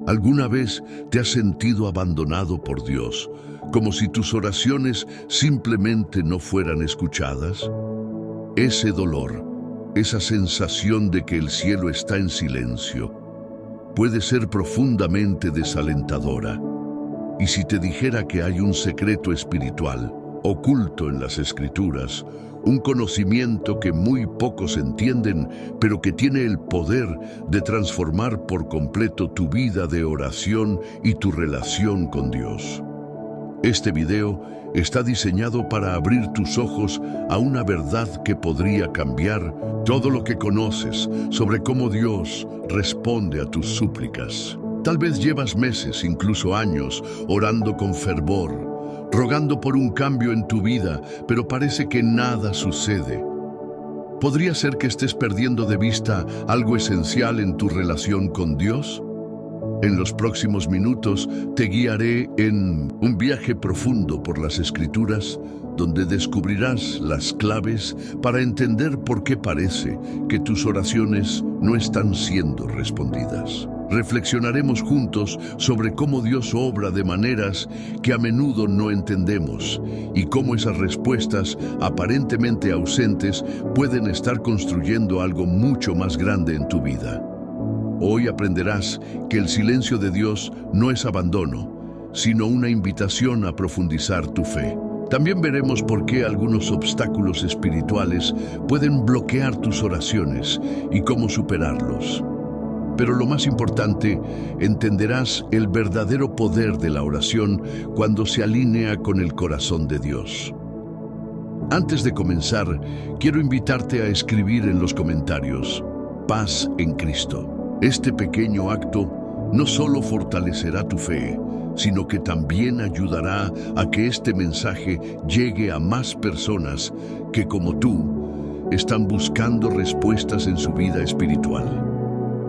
¿Alguna vez te has sentido abandonado por Dios, como si tus oraciones simplemente no fueran escuchadas? Ese dolor, esa sensación de que el cielo está en silencio, puede ser profundamente desalentadora. Y si te dijera que hay un secreto espiritual, oculto en las Escrituras, un conocimiento que muy pocos entienden, pero que tiene el poder de transformar por completo tu vida de oración y tu relación con Dios. Este video está diseñado para abrir tus ojos a una verdad que podría cambiar todo lo que conoces sobre cómo Dios responde a tus súplicas. Tal vez llevas meses, incluso años, orando con fervor, rogando por un cambio en tu vida, pero parece que nada sucede. ¿Podría ser que estés perdiendo de vista algo esencial en tu relación con Dios? En los próximos minutos te guiaré en un viaje profundo por las Escrituras, donde descubrirás las claves para entender por qué parece que tus oraciones no están siendo respondidas. Reflexionaremos juntos sobre cómo Dios obra de maneras que a menudo no entendemos y cómo esas respuestas aparentemente ausentes pueden estar construyendo algo mucho más grande en tu vida. Hoy aprenderás que el silencio de Dios no es abandono, sino una invitación a profundizar tu fe. También veremos por qué algunos obstáculos espirituales pueden bloquear tus oraciones y cómo superarlos. Pero lo más importante, entenderás el verdadero poder de la oración cuando se alinea con el corazón de Dios. Antes de comenzar, quiero invitarte a escribir en los comentarios: paz en Cristo. Este pequeño acto no solo fortalecerá tu fe, sino que también ayudará a que este mensaje llegue a más personas que, como tú, están buscando respuestas en su vida espiritual.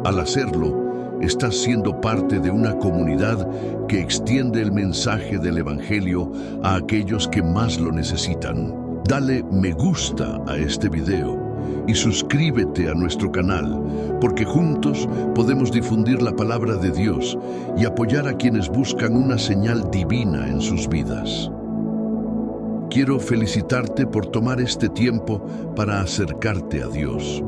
Al hacerlo, estás siendo parte de una comunidad que extiende el mensaje del Evangelio a aquellos que más lo necesitan. Dale me gusta a este video y suscríbete a nuestro canal, porque juntos podemos difundir la palabra de Dios y apoyar a quienes buscan una señal divina en sus vidas. Quiero felicitarte por tomar este tiempo para acercarte a Dios.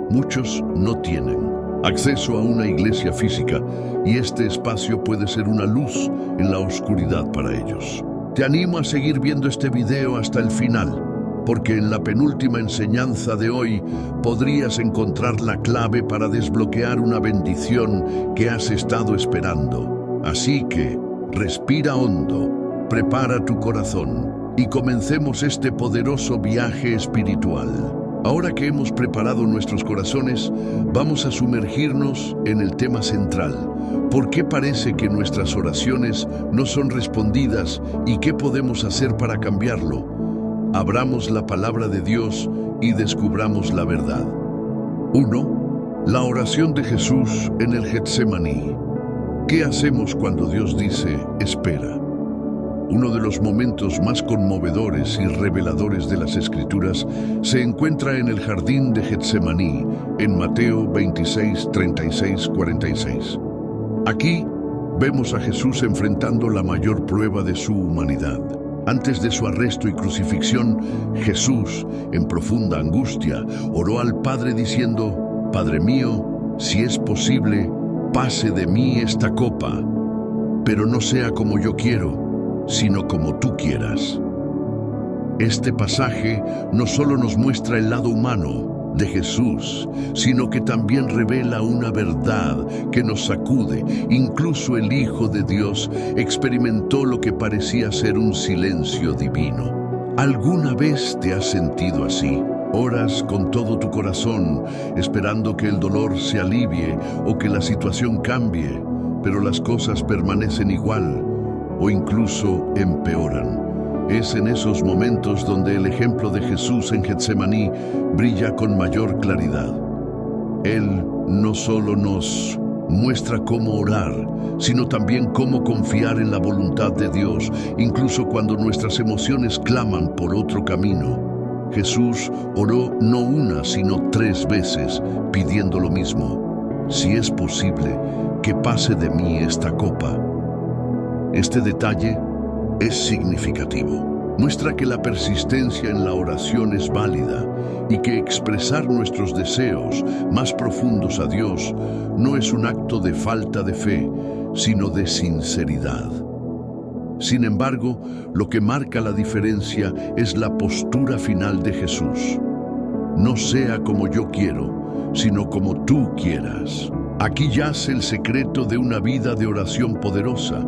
Muchos no tienen acceso a una iglesia física y este espacio puede ser una luz en la oscuridad para ellos. Te animo a seguir viendo este video hasta el final, porque en la penúltima enseñanza de hoy podrías encontrar la clave para desbloquear una bendición que has estado esperando. Así que, respira hondo, prepara tu corazón y comencemos este poderoso viaje espiritual. Ahora que hemos preparado nuestros corazones, vamos a sumergirnos en el tema central. ¿Por qué parece que nuestras oraciones no son respondidas y qué podemos hacer para cambiarlo? Abramos la palabra de Dios y descubramos la verdad. 1. La oración de Jesús en el Getsemaní. ¿Qué hacemos cuando Dios dice, espera? Uno de los momentos más conmovedores y reveladores de las Escrituras se encuentra en el jardín de Getsemaní, en Mateo 26, 36, 46. Aquí vemos a Jesús enfrentando la mayor prueba de su humanidad. Antes de su arresto y crucifixión, Jesús, en profunda angustia, oró al Padre diciendo: Padre mío, si es posible, pase de mí esta copa, pero no sea como yo quiero, sino como tú quieras. Este pasaje no solo nos muestra el lado humano de Jesús, sino que también revela una verdad que nos sacude. Incluso el Hijo de Dios experimentó lo que parecía ser un silencio divino. ¿Alguna vez te has sentido así? Oras con todo tu corazón, esperando que el dolor se alivie o que la situación cambie, pero las cosas permanecen igual o incluso empeoran. Es en esos momentos donde el ejemplo de Jesús en Getsemaní brilla con mayor claridad. Él no solo nos muestra cómo orar, sino también cómo confiar en la voluntad de Dios, incluso cuando nuestras emociones claman por otro camino. Jesús oró no una, sino 3 veces, pidiendo lo mismo: si es posible, que pase de mí esta copa. Este detalle es significativo. Muestra que la persistencia en la oración es válida y que expresar nuestros deseos más profundos a Dios no es un acto de falta de fe, sino de sinceridad. Sin embargo, lo que marca la diferencia es la postura final de Jesús. No sea como yo quiero, sino como tú quieras. Aquí yace el secreto de una vida de oración poderosa.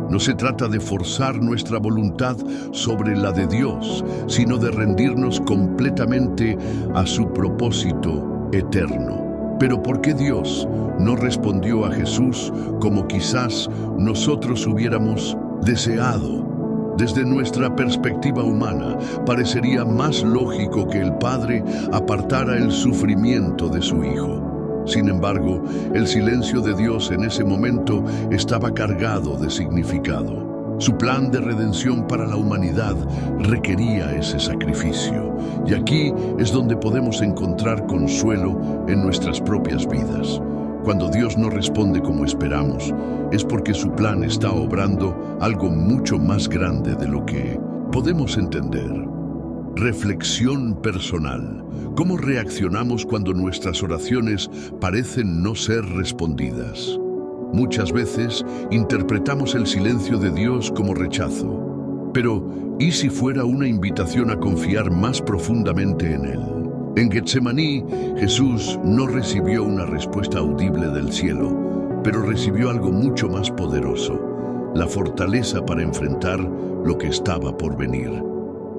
No se trata de forzar nuestra voluntad sobre la de Dios, sino de rendirnos completamente a su propósito eterno. Pero ¿por qué Dios no respondió a Jesús como quizás nosotros hubiéramos deseado? Desde nuestra perspectiva humana, parecería más lógico que el Padre apartara el sufrimiento de su Hijo. Sin embargo, el silencio de Dios en ese momento estaba cargado de significado. Su plan de redención para la humanidad requería ese sacrificio. Y aquí es donde podemos encontrar consuelo en nuestras propias vidas. Cuando Dios no responde como esperamos, es porque su plan está obrando algo mucho más grande de lo que podemos entender. Reflexión personal. ¿Cómo reaccionamos cuando nuestras oraciones parecen no ser respondidas? Muchas veces interpretamos el silencio de Dios como rechazo. Pero, ¿y si fuera una invitación a confiar más profundamente en Él? En Getsemaní, Jesús no recibió una respuesta audible del cielo, pero recibió algo mucho más poderoso, la fortaleza para enfrentar lo que estaba por venir.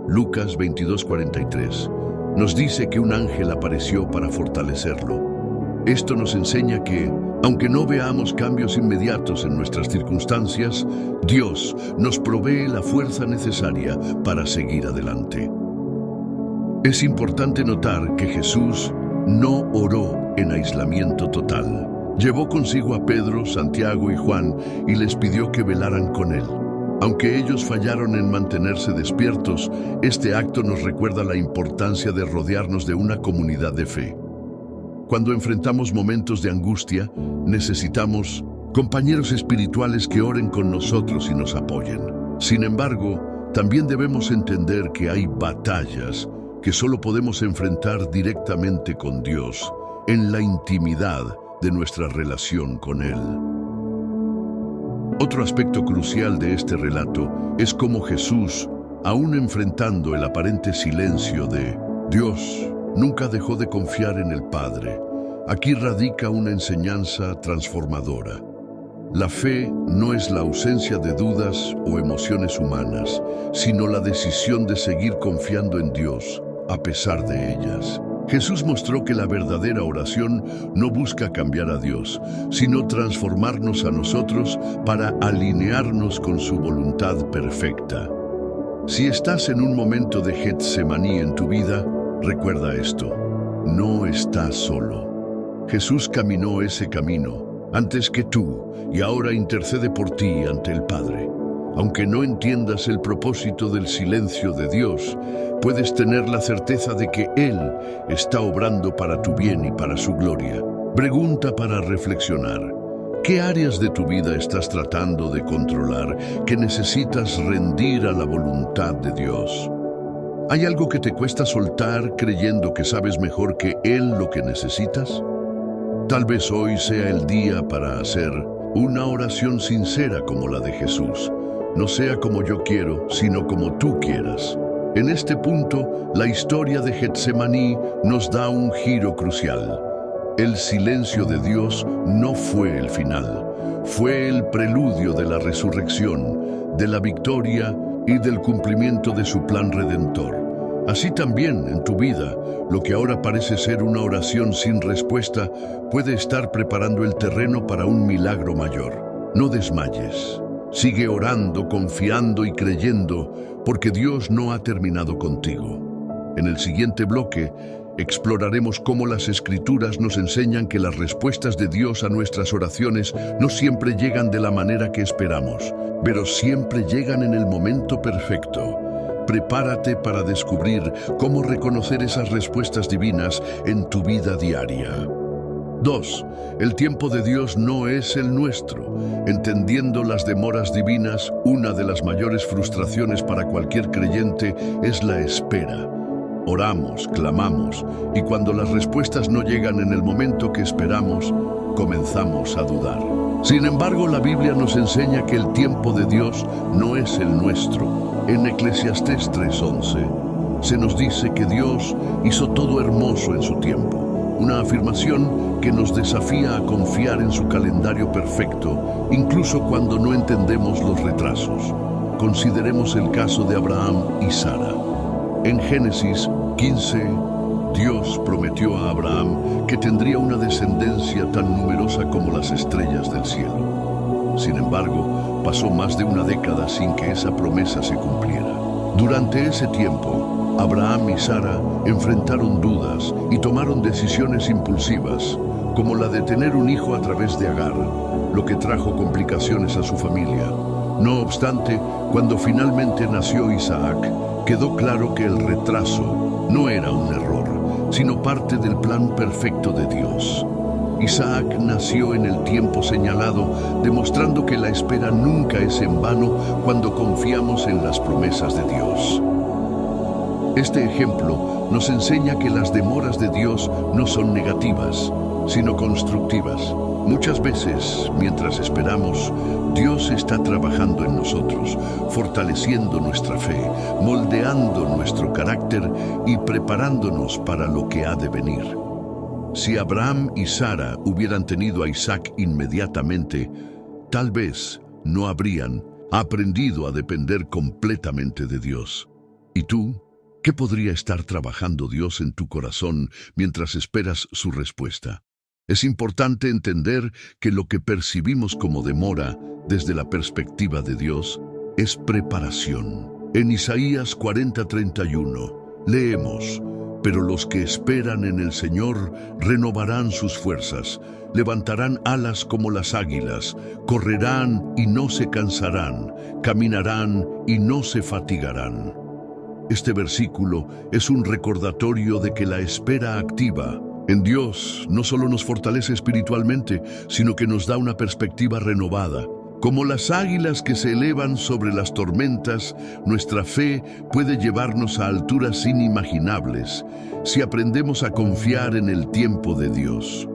Lucas 22:43 nos dice que un ángel apareció para fortalecerlo. Esto nos enseña que, aunque no veamos cambios inmediatos en nuestras circunstancias, Dios nos provee la fuerza necesaria para seguir adelante. Es importante notar que Jesús no oró en aislamiento total. Llevó consigo a Pedro, Santiago y Juan y les pidió que velaran con él. Aunque ellos fallaron en mantenerse despiertos, este acto nos recuerda la importancia de rodearnos de una comunidad de fe. Cuando enfrentamos momentos de angustia, necesitamos compañeros espirituales que oren con nosotros y nos apoyen. Sin embargo, también debemos entender que hay batallas que solo podemos enfrentar directamente con Dios, en la intimidad de nuestra relación con Él. Otro aspecto crucial de este relato es cómo Jesús, aún enfrentando el aparente silencio de Dios, nunca dejó de confiar en el Padre. Aquí radica una enseñanza transformadora. La fe no es la ausencia de dudas o emociones humanas, sino la decisión de seguir confiando en Dios, a pesar de ellas. Jesús mostró que la verdadera oración no busca cambiar a Dios, sino transformarnos a nosotros para alinearnos con su voluntad perfecta. Si estás en un momento de Getsemaní en tu vida, recuerda esto: no estás solo. Jesús caminó ese camino antes que tú y ahora intercede por ti ante el Padre. Aunque no entiendas el propósito del silencio de Dios, puedes tener la certeza de que Él está obrando para tu bien y para su gloria. Pregunta para reflexionar: ¿qué áreas de tu vida estás tratando de controlar que necesitas rendir a la voluntad de Dios? ¿Hay algo que te cuesta soltar creyendo que sabes mejor que Él lo que necesitas? Tal vez hoy sea el día para hacer una oración sincera como la de Jesús. No sea como yo quiero, sino como tú quieras. En este punto, la historia de Getsemaní nos da un giro crucial. El silencio de Dios no fue el final, fue el preludio de la resurrección, de la victoria y del cumplimiento de su plan redentor. Así también, en tu vida, lo que ahora parece ser una oración sin respuesta puede estar preparando el terreno para un milagro mayor. No desmayes. Sigue orando, confiando y creyendo, porque Dios no ha terminado contigo. En el siguiente bloque, exploraremos cómo las Escrituras nos enseñan que las respuestas de Dios a nuestras oraciones no siempre llegan de la manera que esperamos, pero siempre llegan en el momento perfecto. Prepárate para descubrir cómo reconocer esas respuestas divinas en tu vida diaria. 2. El tiempo de Dios no es el nuestro. Entendiendo las demoras divinas, una de las mayores frustraciones para cualquier creyente es la espera. Oramos, clamamos, y cuando las respuestas no llegan en el momento que esperamos, comenzamos a dudar. Sin embargo, la Biblia nos enseña que el tiempo de Dios no es el nuestro. En Eclesiastés 3:11 se nos dice que Dios hizo todo hermoso en su tiempo. Una afirmación que nos desafía a confiar en su calendario perfecto, incluso cuando no entendemos los retrasos. Consideremos el caso de Abraham y Sara. En Génesis 15, Dios prometió a Abraham que tendría una descendencia tan numerosa como las estrellas del cielo. Sin embargo, pasó más de una década sin que esa promesa se cumpliera. Durante ese tiempo, Abraham y Sara enfrentaron dudas y tomaron decisiones impulsivas, como la de tener un hijo a través de Agar, lo que trajo complicaciones a su familia. No obstante, cuando finalmente nació Isaac, quedó claro que el retraso no era un error, sino parte del plan perfecto de Dios. Isaac nació en el tiempo señalado, demostrando que la espera nunca es en vano cuando confiamos en las promesas de Dios. Este ejemplo nos enseña que las demoras de Dios no son negativas, sino constructivas. Muchas veces, mientras esperamos, Dios está trabajando en nosotros, fortaleciendo nuestra fe, moldeando nuestro carácter y preparándonos para lo que ha de venir. Si Abraham y Sara hubieran tenido a Isaac inmediatamente, tal vez no habrían aprendido a depender completamente de Dios. ¿Y tú? ¿Qué podría estar trabajando Dios en tu corazón mientras esperas su respuesta? Es importante entender que lo que percibimos como demora, desde la perspectiva de Dios, es preparación. En Isaías 40:31 leemos: pero los que esperan en el Señor renovarán sus fuerzas, levantarán alas como las águilas, correrán y no se cansarán, caminarán y no se fatigarán. Este versículo es un recordatorio de que la espera activa en Dios no solo nos fortalece espiritualmente, sino que nos da una perspectiva renovada. Como las águilas que se elevan sobre las tormentas, nuestra fe puede llevarnos a alturas inimaginables si aprendemos a confiar en el tiempo de Dios.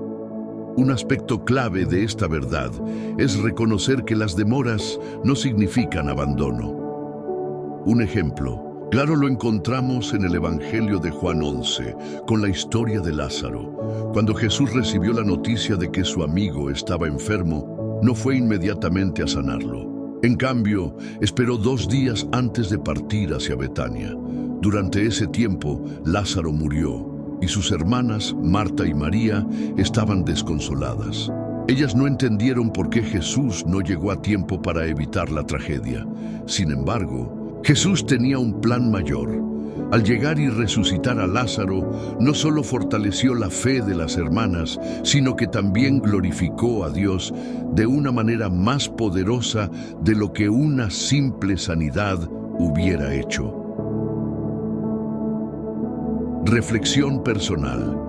Un aspecto clave de esta verdad es reconocer que las demoras no significan abandono. Un ejemplo claro lo encontramos en el Evangelio de Juan 11, con la historia de Lázaro. Cuando Jesús recibió la noticia de que su amigo estaba enfermo, no fue inmediatamente a sanarlo. En cambio, esperó 2 días antes de partir hacia Betania. Durante ese tiempo, Lázaro murió, y sus hermanas, Marta y María, estaban desconsoladas. Ellas no entendieron por qué Jesús no llegó a tiempo para evitar la tragedia. Sin embargo, Jesús tenía un plan mayor. Al llegar y resucitar a Lázaro, no solo fortaleció la fe de las hermanas, sino que también glorificó a Dios de una manera más poderosa de lo que una simple sanidad hubiera hecho. Reflexión personal.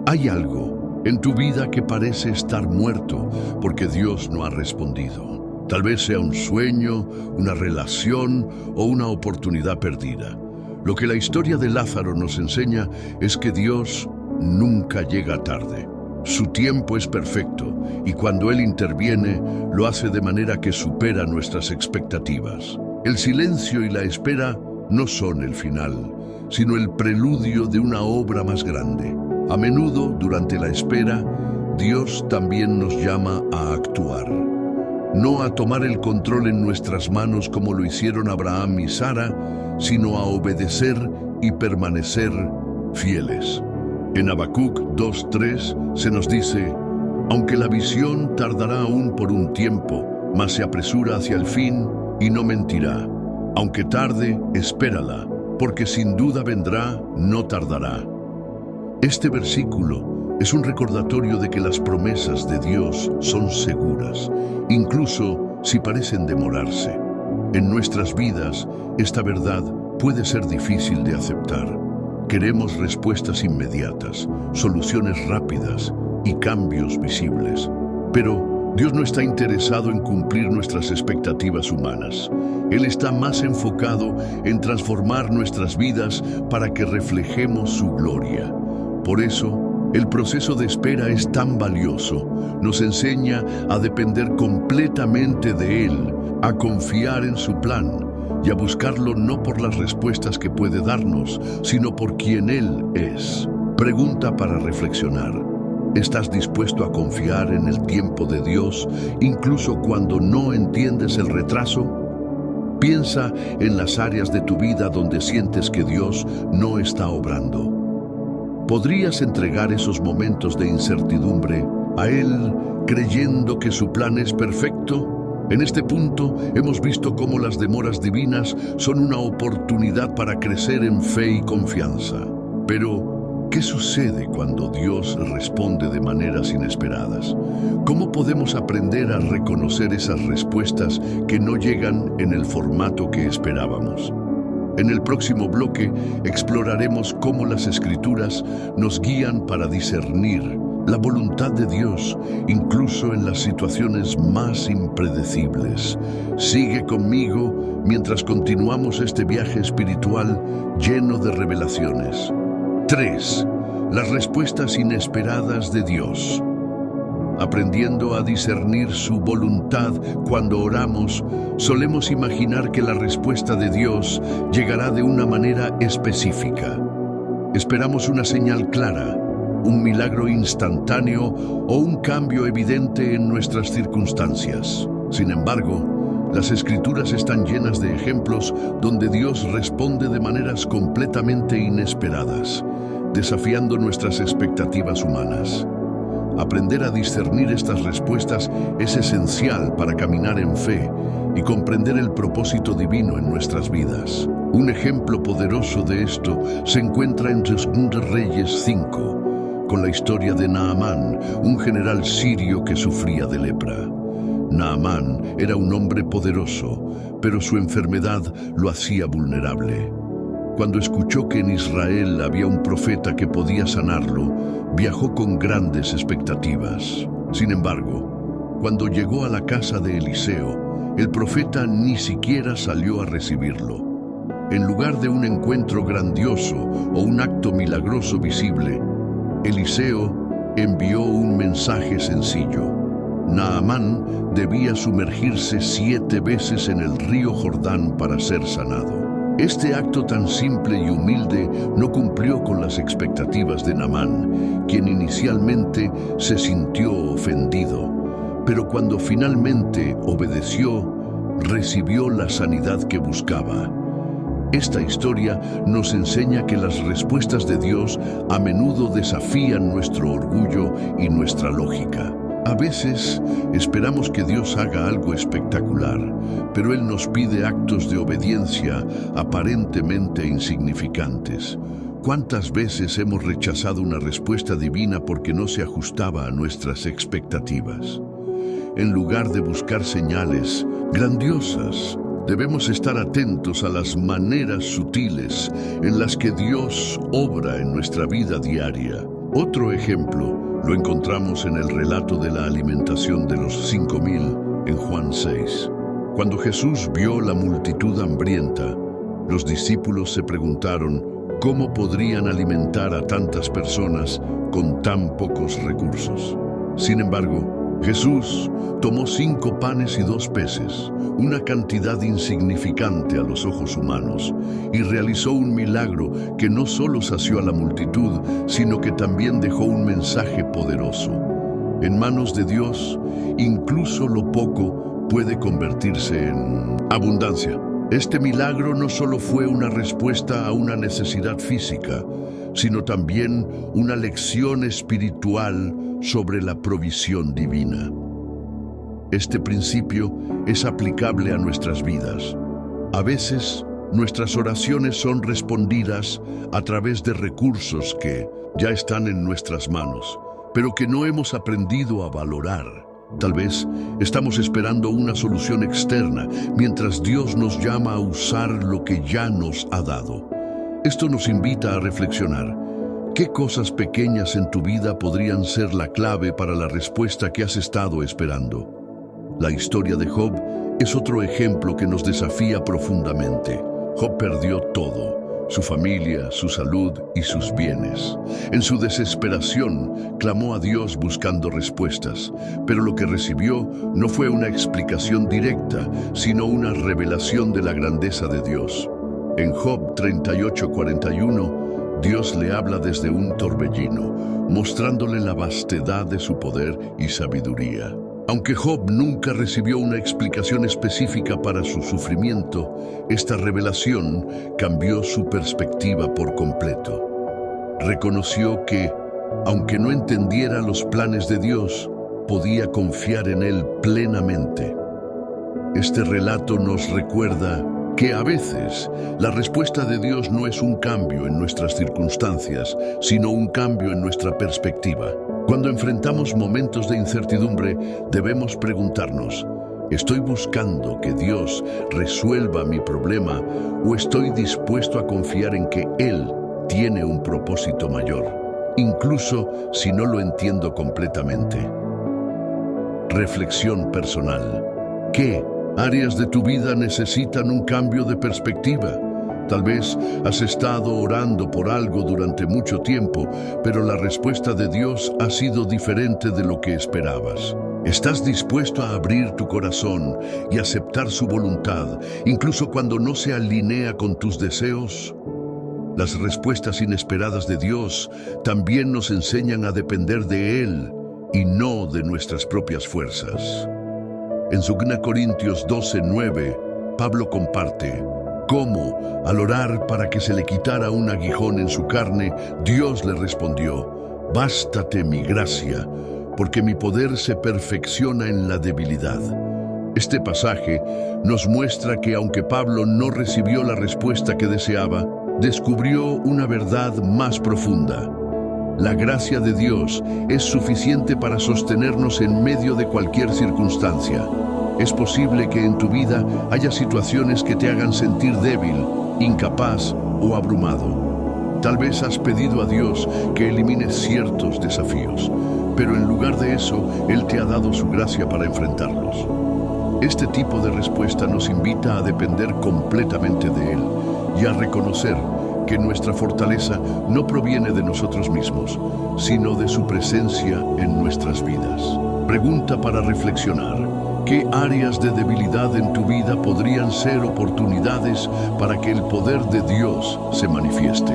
¿Hay algo en tu vida que parece estar muerto porque Dios no ha respondido? Tal vez sea un sueño, una relación o una oportunidad perdida. Lo que la historia de Lázaro nos enseña es que Dios nunca llega tarde. Su tiempo es perfecto y cuando Él interviene, lo hace de manera que supera nuestras expectativas. El silencio y la espera no son el final, sino el preludio de una obra más grande. A menudo, durante la espera, Dios también nos llama a actuar. No a tomar el control en nuestras manos como lo hicieron Abraham y Sara, sino a obedecer y permanecer fieles. En Habacuc 2:3 se nos dice: aunque la visión tardará aún por un tiempo, mas se apresura hacia el fin y no mentirá. Aunque tarde, espérala, porque sin duda vendrá, no tardará. Este versículo es un recordatorio de que las promesas de Dios son seguras, incluso si parecen demorarse. En nuestras vidas, esta verdad puede ser difícil de aceptar. Queremos respuestas inmediatas, soluciones rápidas y cambios visibles. Pero Dios no está interesado en cumplir nuestras expectativas humanas. Él está más enfocado en transformar nuestras vidas para que reflejemos su gloria. Por eso, el proceso de espera es tan valioso. Nos enseña a depender completamente de Él, a confiar en su plan y a buscarlo no por las respuestas que puede darnos, sino por quien Él es. Pregunta para reflexionar. ¿Estás dispuesto a confiar en el tiempo de Dios, incluso cuando no entiendes el retraso? Piensa en las áreas de tu vida donde sientes que Dios no está obrando. ¿Podrías entregar esos momentos de incertidumbre a Él, creyendo que su plan es perfecto? En este punto hemos visto cómo las demoras divinas son una oportunidad para crecer en fe y confianza. Pero, ¿qué sucede cuando Dios responde de maneras inesperadas? ¿Cómo podemos aprender a reconocer esas respuestas que no llegan en el formato que esperábamos? En el próximo bloque exploraremos cómo las Escrituras nos guían para discernir la voluntad de Dios, incluso en las situaciones más impredecibles. Sigue conmigo mientras continuamos este viaje espiritual lleno de revelaciones. 3. Las respuestas inesperadas de Dios. Aprendiendo a discernir su voluntad cuando oramos, solemos imaginar que la respuesta de Dios llegará de una manera específica. Esperamos una señal clara, un milagro instantáneo o un cambio evidente en nuestras circunstancias. Sin embargo, las Escrituras están llenas de ejemplos donde Dios responde de maneras completamente inesperadas, desafiando nuestras expectativas humanas. Aprender a discernir estas respuestas es esencial para caminar en fe y comprender el propósito divino en nuestras vidas. Un ejemplo poderoso de esto se encuentra en 2 Reyes 5, con la historia de Naamán, un general sirio que sufría de lepra. Naamán era un hombre poderoso, pero su enfermedad lo hacía vulnerable. Cuando escuchó que en Israel había un profeta que podía sanarlo, viajó con grandes expectativas. Sin embargo, cuando llegó a la casa de Eliseo, el profeta ni siquiera salió a recibirlo. En lugar de un encuentro grandioso o un acto milagroso visible, Eliseo envió un mensaje sencillo. Naamán debía sumergirse 7 veces en el río Jordán para ser sanado. Este acto tan simple y humilde no cumplió con las expectativas de Naamán, quien inicialmente se sintió ofendido, pero cuando finalmente obedeció, recibió la sanidad que buscaba. Esta historia nos enseña que las respuestas de Dios a menudo desafían nuestro orgullo y nuestra lógica. A veces esperamos que Dios haga algo espectacular, pero Él nos pide actos de obediencia aparentemente insignificantes. ¿Cuántas veces hemos rechazado una respuesta divina porque no se ajustaba a nuestras expectativas? En lugar de buscar señales grandiosas, debemos estar atentos a las maneras sutiles en las que Dios obra en nuestra vida diaria. Otro ejemplo lo encontramos en el relato de la alimentación de los 5,000 en Juan 6. Cuando Jesús vio la multitud hambrienta, los discípulos se preguntaron cómo podrían alimentar a tantas personas con tan pocos recursos. Sin embargo, Jesús tomó 5 panes y 2 peces, una cantidad insignificante a los ojos humanos, y realizó un milagro que no solo sació a la multitud, sino que también dejó un mensaje poderoso. En manos de Dios, incluso lo poco puede convertirse en abundancia. Este milagro no solo fue una respuesta a una necesidad física, sino también una lección espiritual sobre la provisión divina. Este principio es aplicable a nuestras vidas. A veces, nuestras oraciones son respondidas a través de recursos que ya están en nuestras manos, pero que no hemos aprendido a valorar. Tal vez estamos esperando una solución externa, mientras Dios nos llama a usar lo que ya nos ha dado. Esto nos invita a reflexionar. ¿Qué cosas pequeñas en tu vida podrían ser la clave para la respuesta que has estado esperando? La historia de Job es otro ejemplo que nos desafía profundamente. Job perdió todo: su familia, su salud y sus bienes. En su desesperación, clamó a Dios buscando respuestas, pero lo que recibió no fue una explicación directa, sino una revelación de la grandeza de Dios. En Job 38:41, Dios le habla desde un torbellino, mostrándole la vastedad de su poder y sabiduría. Aunque Job nunca recibió una explicación específica para su sufrimiento, esta revelación cambió su perspectiva por completo. Reconoció que, aunque no entendiera los planes de Dios, podía confiar en Él plenamente. Este relato nos recuerda que a veces la respuesta de Dios no es un cambio en nuestras circunstancias, sino un cambio en nuestra perspectiva. Cuando enfrentamos momentos de incertidumbre, debemos preguntarnos: ¿estoy buscando que Dios resuelva mi problema o estoy dispuesto a confiar en que Él tiene un propósito mayor, incluso si no lo entiendo completamente? Reflexión personal. ¿Qué áreas de tu vida necesitan un cambio de perspectiva? Tal vez has estado orando por algo durante mucho tiempo, pero la respuesta de Dios ha sido diferente de lo que esperabas. ¿Estás dispuesto a abrir tu corazón y aceptar su voluntad, incluso cuando no se alinea con tus deseos? Las respuestas inesperadas de Dios también nos enseñan a depender de Él y no de nuestras propias fuerzas. En 2 Corintios 12:9, Pablo comparte cómo, al orar para que se le quitara un aguijón en su carne, Dios le respondió: «Bástate mi gracia, porque mi poder se perfecciona en la debilidad». Este pasaje nos muestra que aunque Pablo no recibió la respuesta que deseaba, descubrió una verdad más profunda. La gracia de Dios es suficiente para sostenernos en medio de cualquier circunstancia. Es posible que en tu vida haya situaciones que te hagan sentir débil, incapaz o abrumado. Tal vez has pedido a Dios que elimine ciertos desafíos, pero en lugar de eso, Él te ha dado su gracia para enfrentarlos. Este tipo de respuesta nos invita a depender completamente de Él y a reconocer que nuestra fortaleza no proviene de nosotros mismos, sino de su presencia en nuestras vidas. Pregunta para reflexionar: ¿qué áreas de debilidad en tu vida podrían ser oportunidades para que el poder de Dios se manifieste?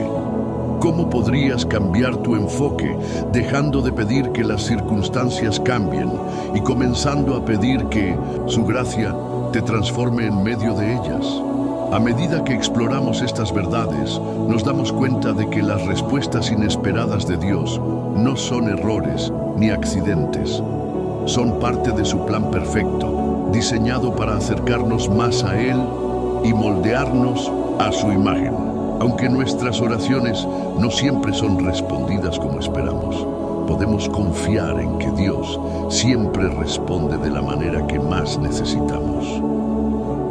¿Cómo podrías cambiar tu enfoque, dejando de pedir que las circunstancias cambien y comenzando a pedir que su gracia te transforme en medio de ellas? A medida que exploramos estas verdades, nos damos cuenta de que las respuestas inesperadas de Dios no son errores ni accidentes. Son parte de su plan perfecto, diseñado para acercarnos más a Él y moldearnos a su imagen. Aunque nuestras oraciones no siempre son respondidas como esperamos, podemos confiar en que Dios siempre responde de la manera que más necesitamos.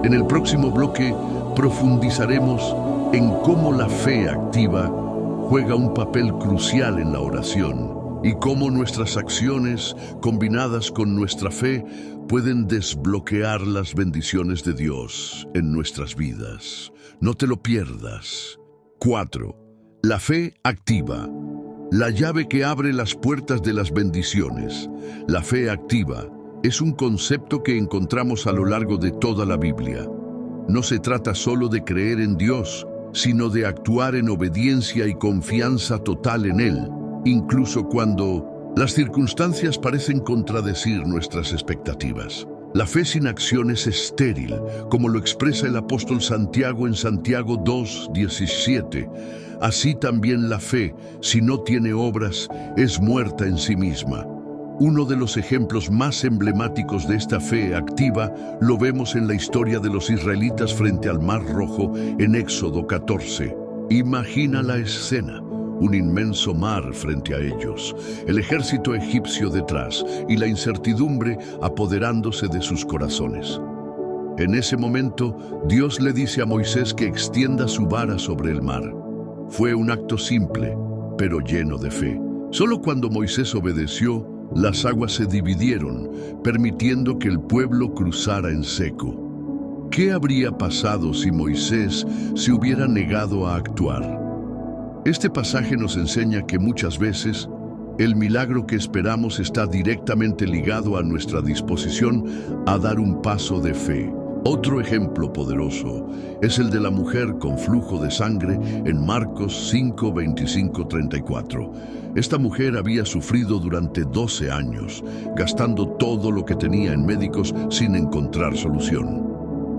En el próximo bloque profundizaremos en cómo la fe activa juega un papel crucial en la oración y cómo nuestras acciones, combinadas con nuestra fe, pueden desbloquear las bendiciones de Dios en nuestras vidas. No te lo pierdas. 4. La fe activa. La llave que abre las puertas de las bendiciones. La fe activa es un concepto que encontramos a lo largo de toda la Biblia. No se trata solo de creer en Dios, sino de actuar en obediencia y confianza total en Él, incluso cuando las circunstancias parecen contradecir nuestras expectativas. La fe sin acción es estéril, como lo expresa el apóstol Santiago en Santiago 2:17. Así también la fe, si no tiene obras, es muerta en sí misma. Uno de los ejemplos más emblemáticos de esta fe activa lo vemos en la historia de los israelitas frente al Mar Rojo en Éxodo 14. Imagina la escena: un inmenso mar frente a ellos, el ejército egipcio detrás y la incertidumbre apoderándose de sus corazones. En ese momento, Dios le dice a Moisés que extienda su vara sobre el mar. Fue un acto simple, pero lleno de fe. Solo cuando Moisés obedeció, las aguas se dividieron, permitiendo que el pueblo cruzara en seco. ¿Qué habría pasado si Moisés se hubiera negado a actuar? Este pasaje nos enseña que muchas veces el milagro que esperamos está directamente ligado a nuestra disposición a dar un paso de fe. Otro ejemplo poderoso es el de la mujer con flujo de sangre en Marcos 5, 25, 34. Esta mujer había sufrido durante 12 años, gastando todo lo que tenía en médicos sin encontrar solución.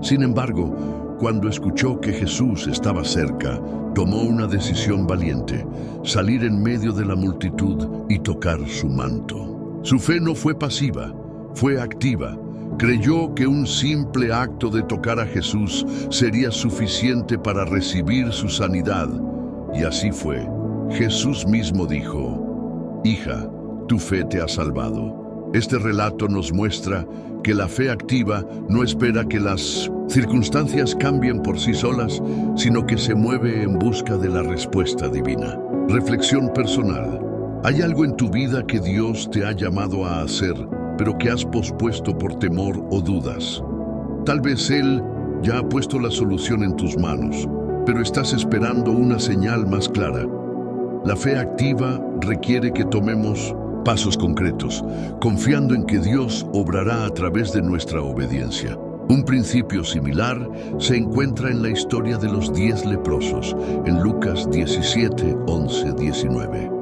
Sin embargo, cuando escuchó que Jesús estaba cerca, tomó una decisión valiente: salir en medio de la multitud y tocar su manto. Su fe no fue pasiva, fue activa. Creyó que un simple acto de tocar a Jesús sería suficiente para recibir su sanidad. Y así fue. Jesús mismo dijo: «Hija, tu fe te ha salvado». Este relato nos muestra que la fe activa no espera que las circunstancias cambien por sí solas, sino que se mueve en busca de la respuesta divina. Reflexión personal. ¿Hay algo en tu vida que Dios te ha llamado a hacer, pero que has pospuesto por temor o dudas? Tal vez Él ya ha puesto la solución en tus manos, pero estás esperando una señal más clara. La fe activa requiere que tomemos pasos concretos, confiando en que Dios obrará a través de nuestra obediencia. Un principio similar se encuentra en la historia de los 10 leprosos, en Lucas 17, 11, 19.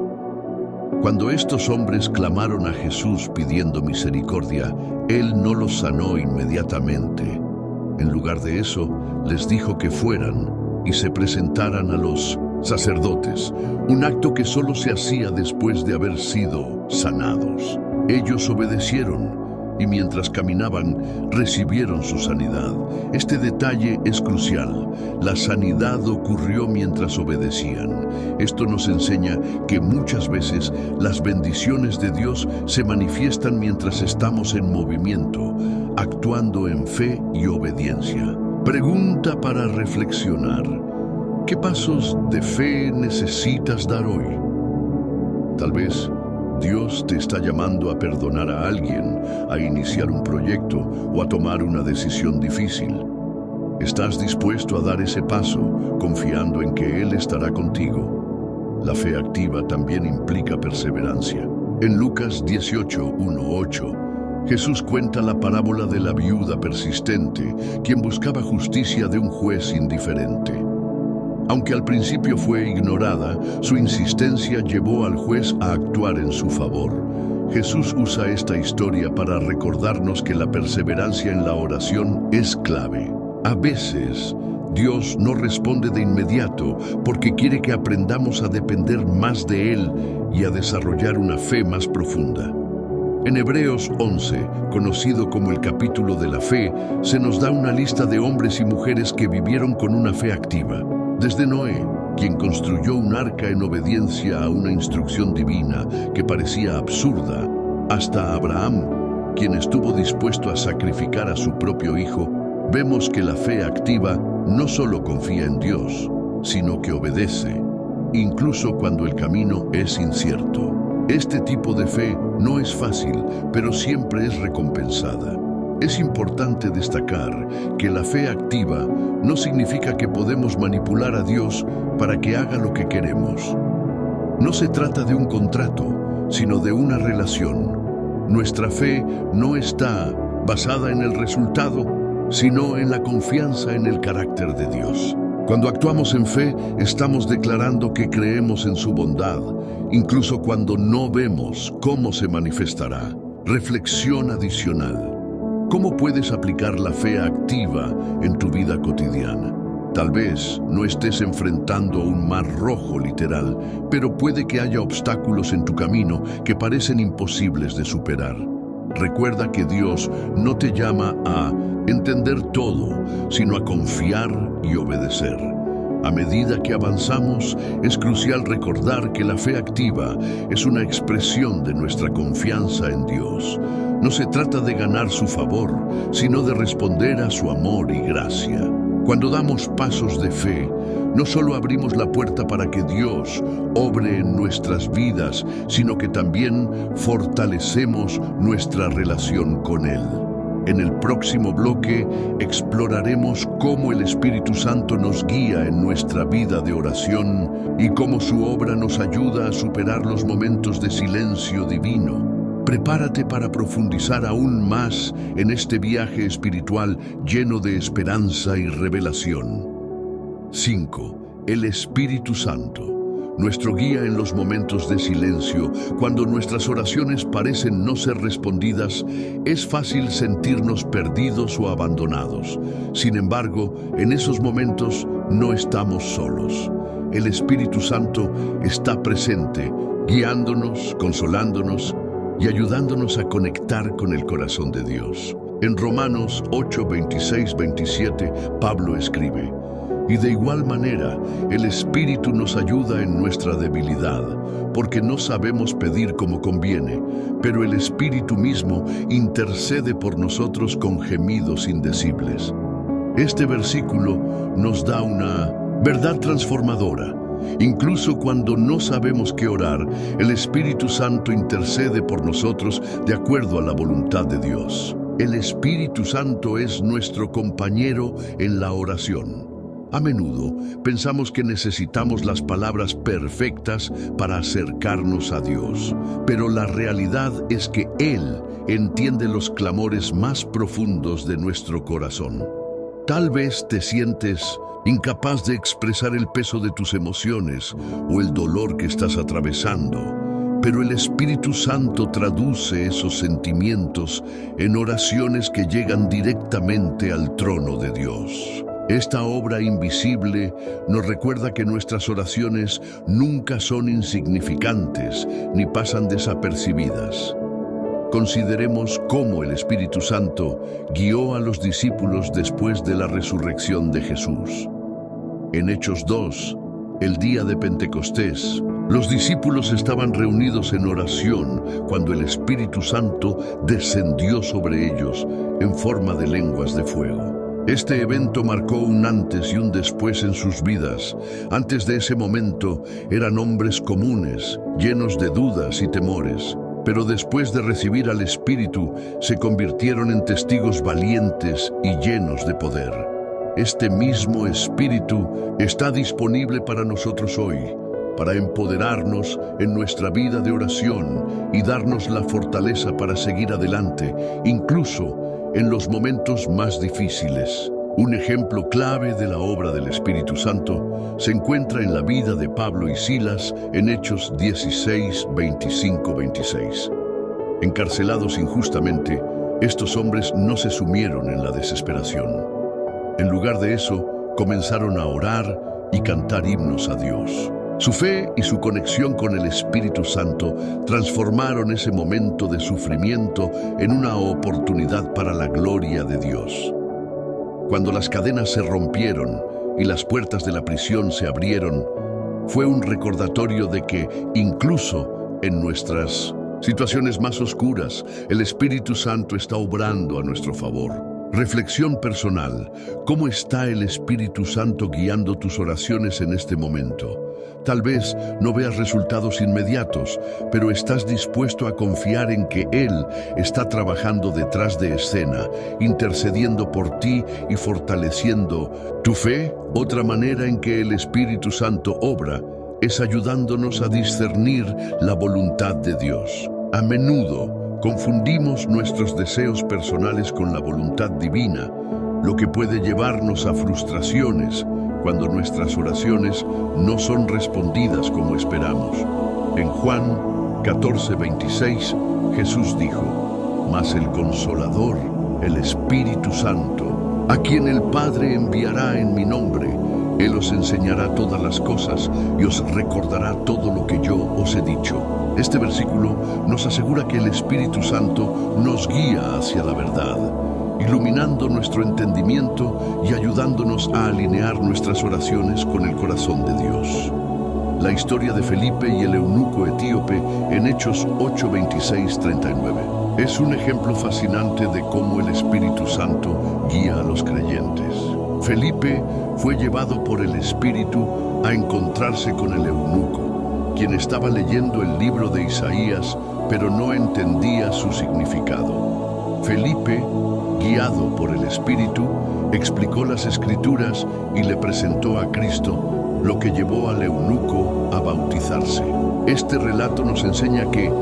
Cuando estos hombres clamaron a Jesús pidiendo misericordia, Él no los sanó inmediatamente. En lugar de eso, les dijo que fueran y se presentaran a los sacerdotes, un acto que solo se hacía después de haber sido sanados. Ellos obedecieron y mientras caminaban recibieron su sanidad. Este detalle es crucial. La sanidad ocurrió mientras obedecían. Esto nos enseña que muchas veces las bendiciones de Dios se manifiestan mientras estamos en movimiento, actuando en fe y obediencia. Pregunta para reflexionar: ¿qué pasos de fe necesitas dar hoy? Tal vez Dios te está llamando a perdonar a alguien, a iniciar un proyecto o a tomar una decisión difícil. ¿Estás dispuesto a dar ese paso, confiando en que Él estará contigo? La fe activa también implica perseverancia. En Lucas 18, 1, 8, Jesús cuenta la parábola de la viuda persistente, quien buscaba justicia de un juez indiferente. Aunque al principio fue ignorada, su insistencia llevó al juez a actuar en su favor. Jesús usa esta historia para recordarnos que la perseverancia en la oración es clave. A veces, Dios no responde de inmediato porque quiere que aprendamos a depender más de Él y a desarrollar una fe más profunda. En Hebreos 11, conocido como el capítulo de la fe, se nos da una lista de hombres y mujeres que vivieron con una fe activa. Desde Noé, quien construyó un arca en obediencia a una instrucción divina que parecía absurda, hasta Abraham, quien estuvo dispuesto a sacrificar a su propio hijo, vemos que la fe activa no solo confía en Dios, sino que obedece, incluso cuando el camino es incierto. Este tipo de fe no es fácil, pero siempre es recompensada. Es importante destacar que la fe activa no significa que podemos manipular a Dios para que haga lo que queremos. No se trata de un contrato, sino de una relación. Nuestra fe no está basada en el resultado, sino en la confianza en el carácter de Dios. Cuando actuamos en fe, estamos declarando que creemos en su bondad, incluso cuando no vemos cómo se manifestará. Reflexión adicional. ¿Cómo puedes aplicar la fe activa en tu vida cotidiana? Tal vez no estés enfrentando un mar rojo literal, pero puede que haya obstáculos en tu camino que parecen imposibles de superar. Recuerda que Dios no te llama a entender todo, sino a confiar y obedecer. A medida que avanzamos, es crucial recordar que la fe activa es una expresión de nuestra confianza en Dios. No se trata de ganar su favor, sino de responder a su amor y gracia. Cuando damos pasos de fe, no solo abrimos la puerta para que Dios obre en nuestras vidas, sino que también fortalecemos nuestra relación con Él. En el próximo bloque exploraremos cómo el Espíritu Santo nos guía en nuestra vida de oración y cómo su obra nos ayuda a superar los momentos de silencio divino. Prepárate para profundizar aún más en este viaje espiritual lleno de esperanza y revelación. 5. El Espíritu Santo. Nuestro guía en los momentos de silencio, cuando nuestras oraciones parecen no ser respondidas, es fácil sentirnos perdidos o abandonados. Sin embargo, en esos momentos no estamos solos. El Espíritu Santo está presente, guiándonos, consolándonos y ayudándonos a conectar con el corazón de Dios. En Romanos 8, 26, 27, Pablo escribe: y de igual manera, el Espíritu nos ayuda en nuestra debilidad, porque no sabemos pedir como conviene, pero el Espíritu mismo intercede por nosotros con gemidos indecibles. Este versículo nos da una verdad transformadora. Incluso cuando no sabemos qué orar, el Espíritu Santo intercede por nosotros de acuerdo a la voluntad de Dios. El Espíritu Santo es nuestro compañero en la oración. A menudo pensamos que necesitamos las palabras perfectas para acercarnos a Dios, pero la realidad es que Él entiende los clamores más profundos de nuestro corazón. Tal vez te sientes incapaz de expresar el peso de tus emociones o el dolor que estás atravesando, pero el Espíritu Santo traduce esos sentimientos en oraciones que llegan directamente al trono de Dios. Esta obra invisible nos recuerda que nuestras oraciones nunca son insignificantes ni pasan desapercibidas. Consideremos cómo el Espíritu Santo guió a los discípulos después de la resurrección de Jesús. En Hechos 2, el día de Pentecostés, los discípulos estaban reunidos en oración cuando el Espíritu Santo descendió sobre ellos en forma de lenguas de fuego. Este evento marcó un antes y un después en sus vidas. Antes de ese momento eran hombres comunes, llenos de dudas y temores, pero después de recibir al Espíritu se convirtieron en testigos valientes y llenos de poder. Este mismo Espíritu está disponible para nosotros hoy, para empoderarnos en nuestra vida de oración y darnos la fortaleza para seguir adelante, incluso en los momentos más difíciles. Un ejemplo clave de la obra del Espíritu Santo se encuentra en la vida de Pablo y Silas en Hechos 16, 25, 26. Encarcelados injustamente, estos hombres no se sumieron en la desesperación. En lugar de eso, comenzaron a orar y cantar himnos a Dios. Su fe y su conexión con el Espíritu Santo transformaron ese momento de sufrimiento en una oportunidad para la gloria de Dios. Cuando las cadenas se rompieron y las puertas de la prisión se abrieron, fue un recordatorio de que, incluso en nuestras situaciones más oscuras, el Espíritu Santo está obrando a nuestro favor. Reflexión personal: ¿cómo está el Espíritu Santo guiando tus oraciones en este momento? Tal vez no veas resultados inmediatos, pero estás dispuesto a confiar en que Él está trabajando detrás de escena, intercediendo por ti y fortaleciendo tu fe. Otra manera en que el Espíritu Santo obra es ayudándonos a discernir la voluntad de Dios. A menudo confundimos nuestros deseos personales con la voluntad divina, lo que puede llevarnos a frustraciones cuando nuestras oraciones no son respondidas como esperamos. En Juan 14:26, Jesús dijo: mas el Consolador, el Espíritu Santo, a quien el Padre enviará en mi nombre, Él os enseñará todas las cosas y os recordará todo lo que yo os he dicho. Este versículo nos asegura que el Espíritu Santo nos guía hacia la verdad, iluminando nuestro entendimiento y ayudándonos a alinear nuestras oraciones con el corazón de Dios. La historia de Felipe y el eunuco etíope en Hechos 8, 26, 39 es un ejemplo fascinante de cómo el Espíritu Santo guía a los creyentes. Felipe fue llevado por el Espíritu a encontrarse con el eunuco, quien estaba leyendo el libro de Isaías, pero no entendía su significado. Felipe, guiado por el Espíritu, explicó las Escrituras y le presentó a Cristo, lo que llevó al eunuco a bautizarse. Este relato nos enseña que,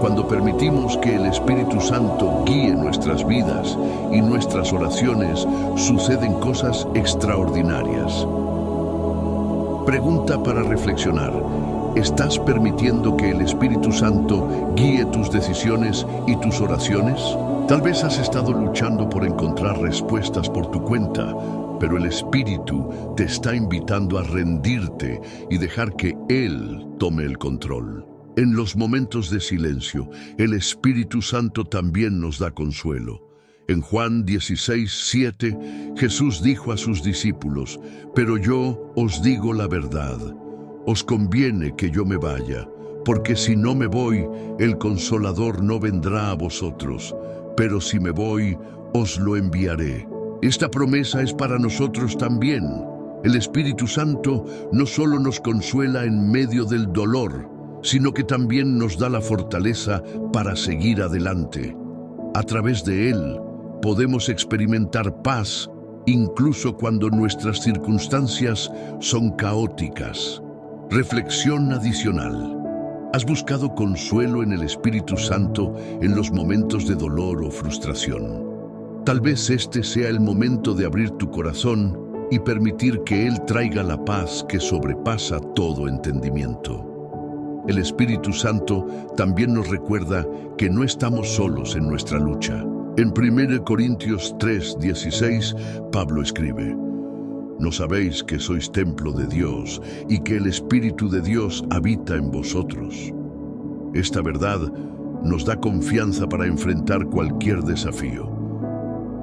cuando permitimos que el Espíritu Santo guíe nuestras vidas y nuestras oraciones, suceden cosas extraordinarias. Pregunta para reflexionar: ¿estás permitiendo que el Espíritu Santo guíe tus decisiones y tus oraciones? Tal vez has estado luchando por encontrar respuestas por tu cuenta, pero el Espíritu te está invitando a rendirte y dejar que Él tome el control. En los momentos de silencio, el Espíritu Santo también nos da consuelo. En Juan 16:7, Jesús dijo a sus discípulos: «Pero yo os digo la verdad, os conviene que yo me vaya, porque si no me voy, el Consolador no vendrá a vosotros, pero si me voy, os lo enviaré». Esta promesa es para nosotros también. El Espíritu Santo no solo nos consuela en medio del dolor, sino que también nos da la fortaleza para seguir adelante. A través de Él podemos experimentar paz, incluso cuando nuestras circunstancias son caóticas. Reflexión adicional. ¿Has buscado consuelo en el Espíritu Santo en los momentos de dolor o frustración? Tal vez este sea el momento de abrir tu corazón y permitir que Él traiga la paz que sobrepasa todo entendimiento. El Espíritu Santo también nos recuerda que no estamos solos en nuestra lucha. En 1 Corintios 3:16, Pablo escribe: «¿No sabéis que sois templo de Dios y que el Espíritu de Dios habita en vosotros?». Esta verdad nos da confianza para enfrentar cualquier desafío.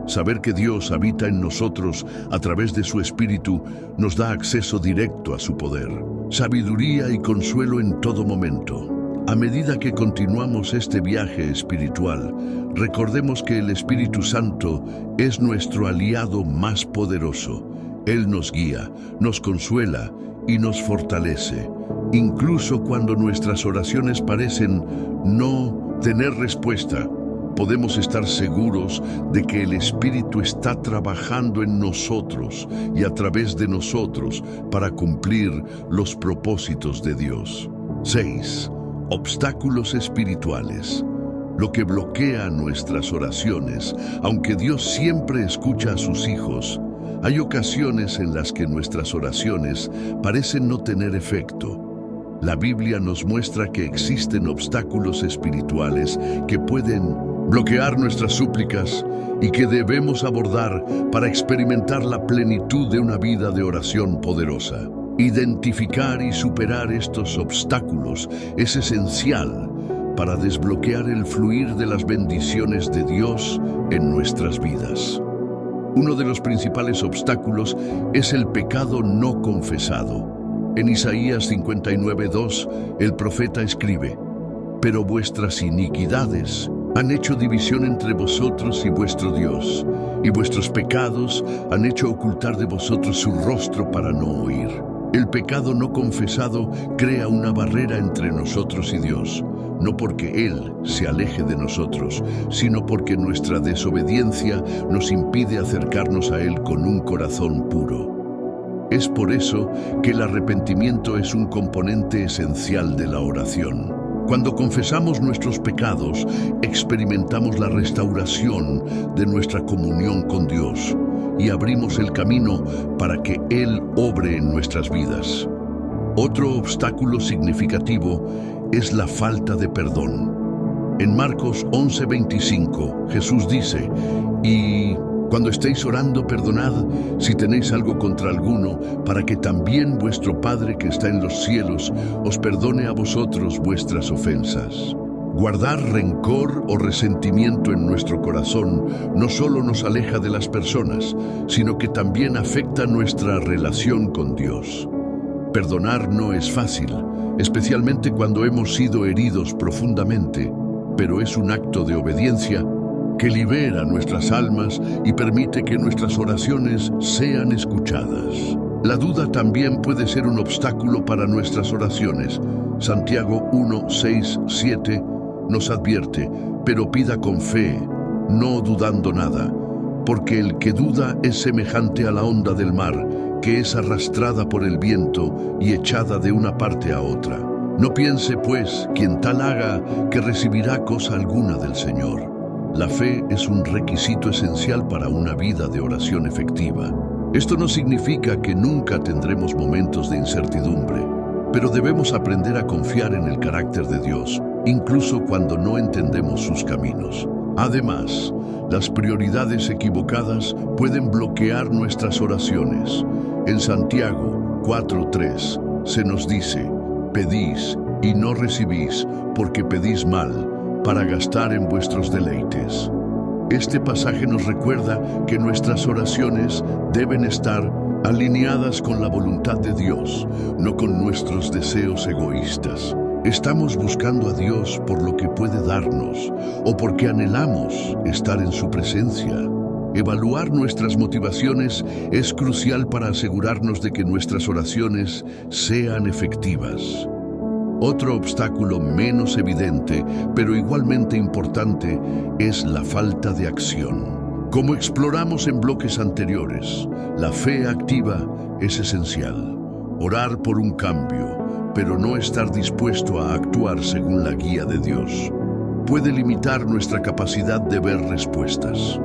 Saber que Dios habita en nosotros a través de su Espíritu nos da acceso directo a su poder, sabiduría y consuelo en todo momento. A medida que continuamos este viaje espiritual, recordemos que el Espíritu Santo es nuestro aliado más poderoso. Él nos guía, nos consuela y nos fortalece, incluso cuando nuestras oraciones parecen no tener respuesta. Podemos estar seguros de que el Espíritu está trabajando en nosotros y a través de nosotros para cumplir los propósitos de Dios. 6. Obstáculos espirituales. Lo que bloquea nuestras oraciones. Aunque Dios siempre escucha a sus hijos, hay ocasiones en las que nuestras oraciones parecen no tener efecto. La Biblia nos muestra que existen obstáculos espirituales que pueden bloquear nuestras súplicas y que debemos abordar para experimentar la plenitud de una vida de oración poderosa. Identificar y superar estos obstáculos es esencial para desbloquear el fluir de las bendiciones de Dios en nuestras vidas. Uno de los principales obstáculos es el pecado no confesado. En Isaías 59:2, el profeta escribe: «Pero vuestras iniquidades han hecho división entre vosotros y vuestro Dios, y vuestros pecados han hecho ocultar de vosotros su rostro para no oír». El pecado no confesado crea una barrera entre nosotros y Dios, no porque Él se aleje de nosotros, sino porque nuestra desobediencia nos impide acercarnos a Él con un corazón puro. Es por eso que el arrepentimiento es un componente esencial de la oración. Cuando confesamos nuestros pecados, experimentamos la restauración de nuestra comunión con Dios y abrimos el camino para que Él obre en nuestras vidas. Otro obstáculo significativo es la falta de perdón. En Marcos 11:25, Jesús dice: «Y cuando estéis orando, perdonad si tenéis algo contra alguno, para que también vuestro Padre que está en los cielos os perdone a vosotros vuestras ofensas». Guardar rencor o resentimiento en nuestro corazón no solo nos aleja de las personas, sino que también afecta nuestra relación con Dios. Perdonar no es fácil, especialmente cuando hemos sido heridos profundamente, pero es un acto de obediencia que libera nuestras almas y permite que nuestras oraciones sean escuchadas. La duda también puede ser un obstáculo para nuestras oraciones. Santiago 1, 6, 7 nos advierte, pero pida con fe, no dudando nada, porque el que duda es semejante a la onda del mar, que es arrastrada por el viento y echada de una parte a otra. No piense, pues, quien tal haga, que recibirá cosa alguna del Señor. La fe es un requisito esencial para una vida de oración efectiva. Esto no significa que nunca tendremos momentos de incertidumbre, pero debemos aprender a confiar en el carácter de Dios, incluso cuando no entendemos sus caminos. Además, las prioridades equivocadas pueden bloquear nuestras oraciones. En Santiago 4:3 se nos dice: pedís y no recibís, porque pedís mal, para gastar en vuestros deleites. Este pasaje nos recuerda que nuestras oraciones deben estar alineadas con la voluntad de Dios, no con nuestros deseos egoístas. ¿Estamos buscando a Dios por lo que puede darnos o porque anhelamos estar en su presencia? Evaluar nuestras motivaciones es crucial para asegurarnos de que nuestras oraciones sean efectivas. Otro obstáculo menos evidente, pero igualmente importante, es la falta de acción. Como exploramos en bloques anteriores, la fe activa es esencial. Orar por un cambio, pero no estar dispuesto a actuar según la guía de Dios, puede limitar nuestra capacidad de ver respuestas.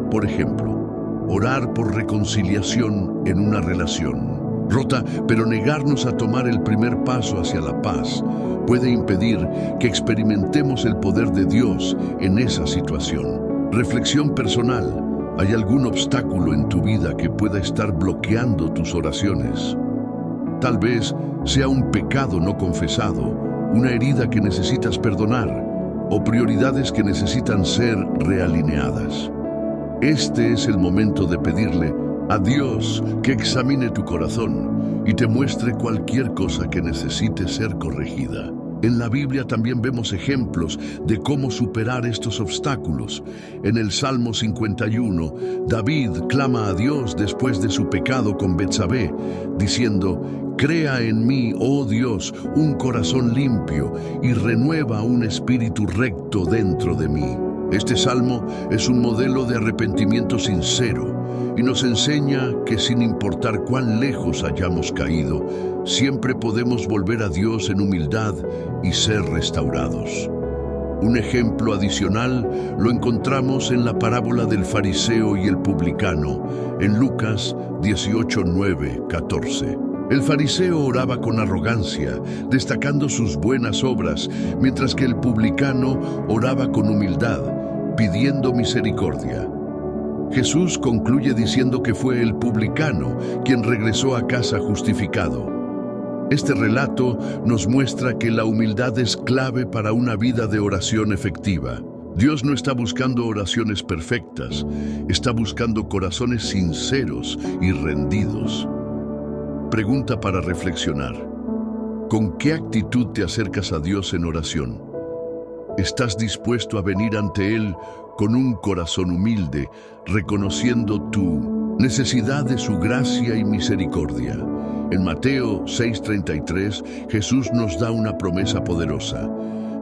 Por ejemplo, orar por reconciliación en una relación rota, pero negarnos a tomar el primer paso hacia la paz puede impedir que experimentemos el poder de Dios en esa situación. Reflexión personal: ¿hay algún obstáculo en tu vida que pueda estar bloqueando tus oraciones? Tal vez sea un pecado no confesado, una herida que necesitas perdonar o prioridades que necesitan ser realineadas. Este es el momento de pedirle a Dios que examine tu corazón y te muestre cualquier cosa que necesite ser corregida. En la Biblia también vemos ejemplos de cómo superar estos obstáculos. En el Salmo 51, David clama a Dios después de su pecado con Betsabé, diciendo: «Crea en mí, oh Dios, un corazón limpio y renueva un espíritu recto dentro de mí». Este salmo es un modelo de arrepentimiento sincero y nos enseña que sin importar cuán lejos hayamos caído, siempre podemos volver a Dios en humildad y ser restaurados. Un ejemplo adicional lo encontramos en la parábola del fariseo y el publicano, en Lucas 18, 9, 14. El fariseo oraba con arrogancia, destacando sus buenas obras, mientras que el publicano oraba con humildad, pidiendo misericordia. Jesús concluye diciendo que fue el publicano quien regresó a casa justificado. Este relato nos muestra que la humildad es clave para una vida de oración efectiva. Dios no está buscando oraciones perfectas, está buscando corazones sinceros y rendidos. Pregunta para reflexionar: ¿con qué actitud te acercas a Dios en oración? ¿Estás dispuesto a venir ante Él con un corazón humilde, reconociendo tu necesidad de su gracia y misericordia? En Mateo 6:33, Jesús nos da una promesa poderosa: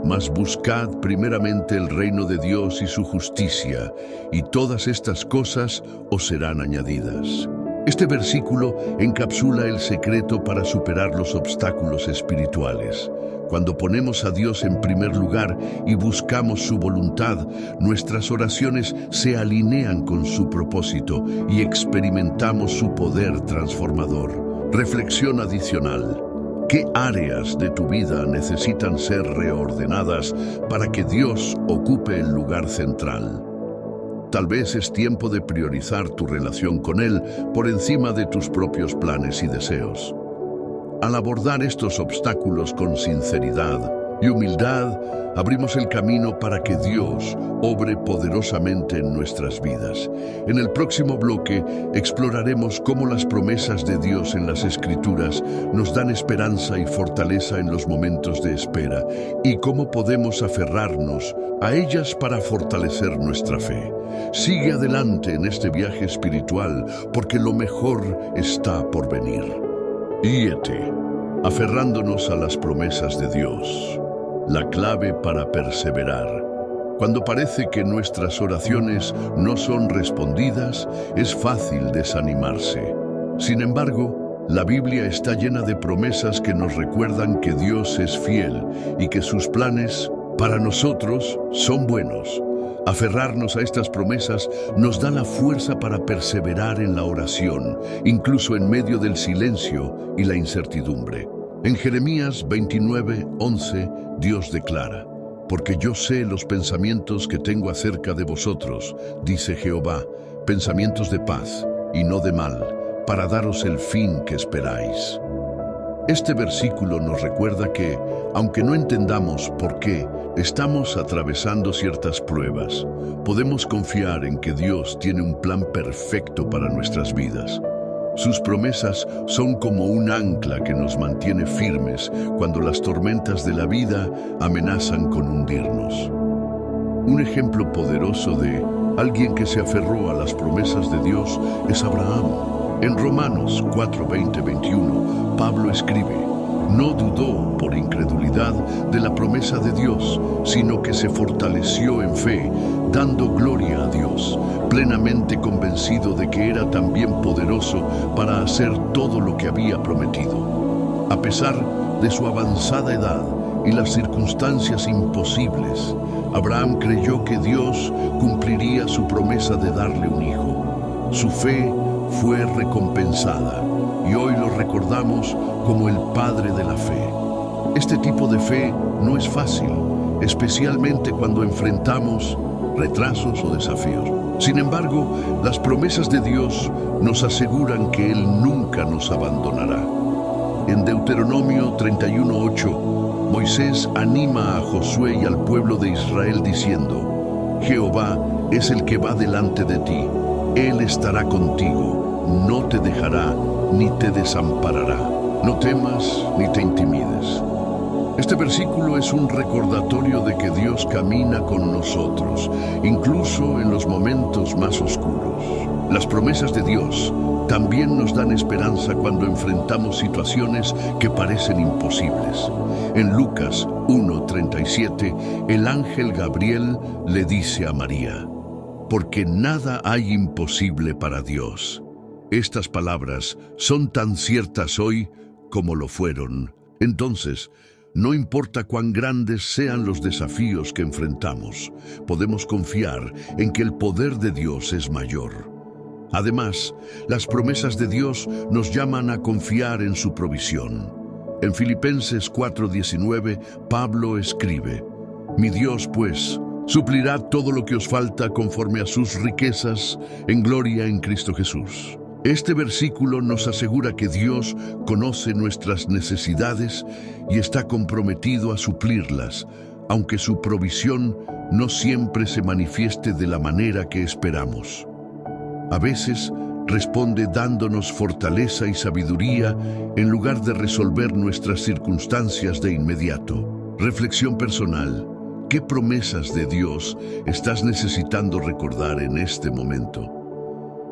«Mas buscad primeramente el reino de Dios y su justicia, y todas estas cosas os serán añadidas». Este versículo encapsula el secreto para superar los obstáculos espirituales. Cuando ponemos a Dios en primer lugar y buscamos su voluntad, nuestras oraciones se alinean con su propósito y experimentamos su poder transformador. Reflexión adicional: ¿qué áreas de tu vida necesitan ser reordenadas para que Dios ocupe el lugar central? Tal vez es tiempo de priorizar tu relación con Él por encima de tus propios planes y deseos. Al abordar estos obstáculos con sinceridad, y humildad, abrimos el camino para que Dios obre poderosamente en nuestras vidas. En el próximo bloque exploraremos cómo las promesas de Dios en las Escrituras nos dan esperanza y fortaleza en los momentos de espera, y cómo podemos aferrarnos a ellas para fortalecer nuestra fe. Sigue adelante en este viaje espiritual, porque lo mejor está por venir. Guíete, aferrándonos a las promesas de Dios. La clave para perseverar. Cuando parece que nuestras oraciones no son respondidas, es fácil desanimarse. Sin embargo, la Biblia está llena de promesas que nos recuerdan que Dios es fiel y que sus planes para nosotros son buenos. Aferrarnos a estas promesas nos da la fuerza para perseverar en la oración, incluso en medio del silencio y la incertidumbre. En Jeremías 29:11, Dios declara: «Porque yo sé los pensamientos que tengo acerca de vosotros, dice Jehová, pensamientos de paz y no de mal, para daros el fin que esperáis». Este versículo nos recuerda que, aunque no entendamos por qué estamos atravesando ciertas pruebas, podemos confiar en que Dios tiene un plan perfecto para nuestras vidas. Sus promesas son como un ancla que nos mantiene firmes cuando las tormentas de la vida amenazan con hundirnos. Un ejemplo poderoso de alguien que se aferró a las promesas de Dios es Abraham. En Romanos 4:20-21, Pablo escribe: «No dudó por incredulidad de la promesa de Dios, sino que se fortaleció en fe, dando gloria a Dios, plenamente convencido de que era también poderoso para hacer todo lo que había prometido». A pesar de su avanzada edad y las circunstancias imposibles, Abraham creyó que Dios cumpliría su promesa de darle un hijo. Su fe fue recompensada y hoy lo recordamos como el padre de la fe. Este tipo de fe no es fácil, especialmente cuando enfrentamos retrasos o desafíos. Sin embargo, las promesas de Dios nos aseguran que Él nunca nos abandonará. En Deuteronomio 31:8, Moisés anima a Josué y al pueblo de Israel diciendo: «Jehová es el que va delante de ti, Él estará contigo, no te dejará ni te desamparará. No temas ni te intimides». Este versículo es un recordatorio de que Dios camina con nosotros, incluso en los momentos más oscuros. Las promesas de Dios también nos dan esperanza cuando enfrentamos situaciones que parecen imposibles. En Lucas 1:37, el ángel Gabriel le dice a María: «Porque nada hay imposible para Dios». Estas palabras son tan ciertas hoy como lo fueron. Entonces, no importa cuán grandes sean los desafíos que enfrentamos, podemos confiar en que el poder de Dios es mayor. Además, las promesas de Dios nos llaman a confiar en su provisión. En Filipenses 4:19, Pablo escribe: «Mi Dios, pues, suplirá todo lo que os falta conforme a sus riquezas en gloria en Cristo Jesús». Este versículo nos asegura que Dios conoce nuestras necesidades y está comprometido a suplirlas, aunque su provisión no siempre se manifieste de la manera que esperamos. A veces responde dándonos fortaleza y sabiduría en lugar de resolver nuestras circunstancias de inmediato. Reflexión personal: ¿qué promesas de Dios estás necesitando recordar en este momento?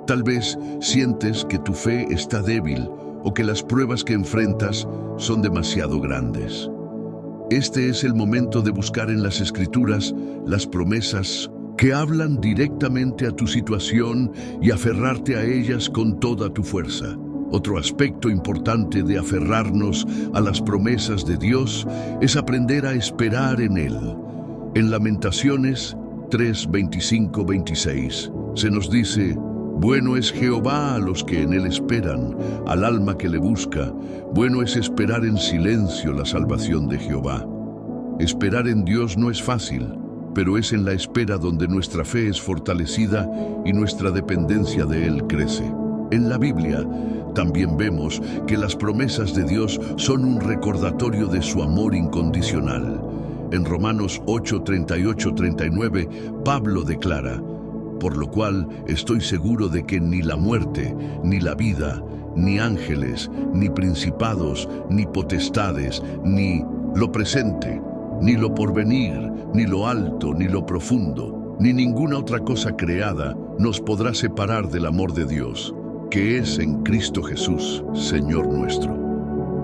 Tal vez sientes que tu fe está débil o que las pruebas que enfrentas son demasiado grandes. Este es el momento de buscar en las Escrituras las promesas que hablan directamente a tu situación y aferrarte a ellas con toda tu fuerza. Otro aspecto importante de aferrarnos a las promesas de Dios es aprender a esperar en Él. En Lamentaciones 3:25-26 se nos dice: «Bueno es Jehová a los que en Él esperan, al alma que le busca. Bueno es esperar en silencio la salvación de Jehová». Esperar en Dios no es fácil, pero es en la espera donde nuestra fe es fortalecida y nuestra dependencia de Él crece. En la Biblia también vemos que las promesas de Dios son un recordatorio de su amor incondicional. En Romanos 8, 38, 39, Pablo declara: por lo cual estoy seguro de que ni la muerte, ni la vida, ni ángeles, ni principados, ni potestades, ni lo presente, ni lo porvenir, ni lo alto, ni lo profundo, ni ninguna otra cosa creada nos podrá separar del amor de Dios, que es en Cristo Jesús, Señor nuestro.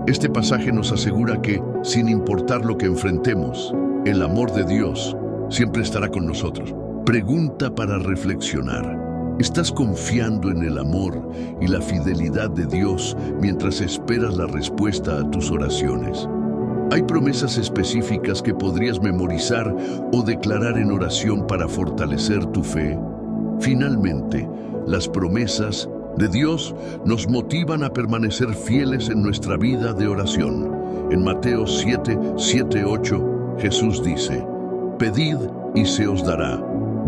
Este pasaje nos asegura que, sin importar lo que enfrentemos, el amor de Dios siempre estará con nosotros. Pregunta para reflexionar: ¿estás confiando en el amor y la fidelidad de Dios mientras esperas la respuesta a tus oraciones? ¿Hay promesas específicas que podrías memorizar o declarar en oración para fortalecer tu fe? Finalmente, las promesas de Dios nos motivan a permanecer fieles en nuestra vida de oración. En Mateo 7, 7, 8, Jesús dice: pedid y se os dará,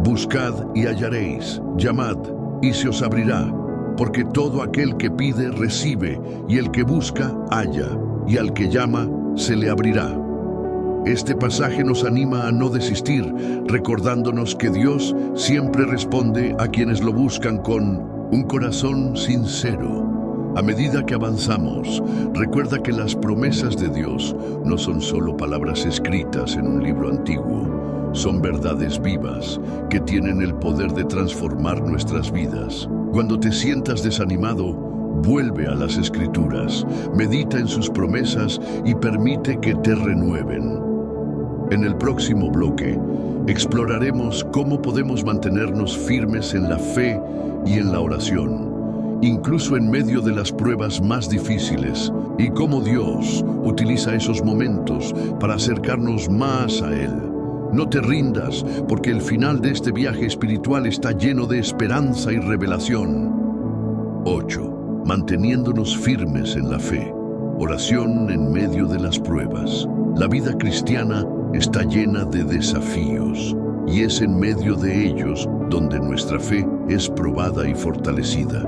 buscad y hallaréis, llamad y se os abrirá, porque todo aquel que pide recibe, y el que busca halla, y al que llama se le abrirá. Este pasaje nos anima a no desistir, recordándonos que Dios siempre responde a quienes lo buscan con un corazón sincero. A medida que avanzamos, recuerda que las promesas de Dios no son solo palabras escritas en un libro antiguo, son verdades vivas que tienen el poder de transformar nuestras vidas. Cuando te sientas desanimado, vuelve a las Escrituras, medita en sus promesas y permite que te renueven. En el próximo bloque, exploraremos cómo podemos mantenernos firmes en la fe y en la oración, incluso en medio de las pruebas más difíciles, y cómo Dios utiliza esos momentos para acercarnos más a Él. No te rindas, porque el final de este viaje espiritual está lleno de esperanza y revelación. 8. Manteniéndonos firmes en la fe. Oración en medio de las pruebas. La vida cristiana está llena de desafíos, y es en medio de ellos donde nuestra fe es probada y fortalecida.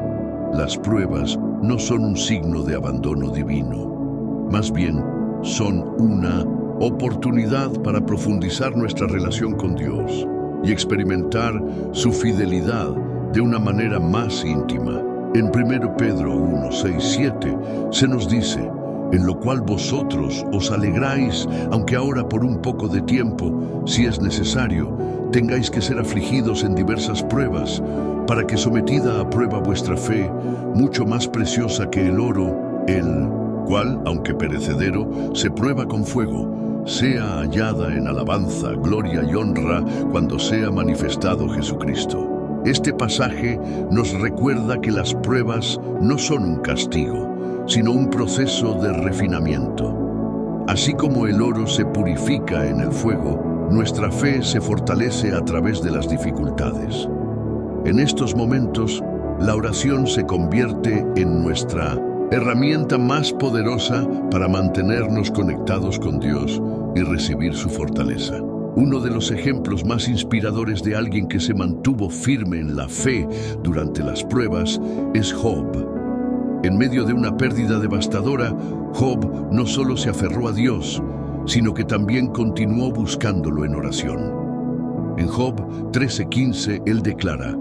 Las pruebas no son un signo de abandono divino, más bien son una oportunidad para profundizar nuestra relación con Dios y experimentar su fidelidad de una manera más íntima. En 1 Pedro 1, 6, 7 se nos dice: en lo cual vosotros os alegráis, aunque ahora por un poco de tiempo, si es necesario, tengáis que ser afligidos en diversas pruebas, para que sometida a prueba vuestra fe, mucho más preciosa que el oro, el cual, aunque perecedero, se prueba con fuego, sea hallada en alabanza, gloria y honra cuando sea manifestado Jesucristo. Este pasaje nos recuerda que las pruebas no son un castigo, sino un proceso de refinamiento. Así como el oro se purifica en el fuego, nuestra fe se fortalece a través de las dificultades. En estos momentos, la oración se convierte en nuestra herramienta más poderosa para mantenernos conectados con Dios y recibir su fortaleza. Uno de los ejemplos más inspiradores de alguien que se mantuvo firme en la fe durante las pruebas es Job. En medio de una pérdida devastadora, Job no solo se aferró a Dios, sino que también continuó buscándolo en oración. En Job 13:15, él declara: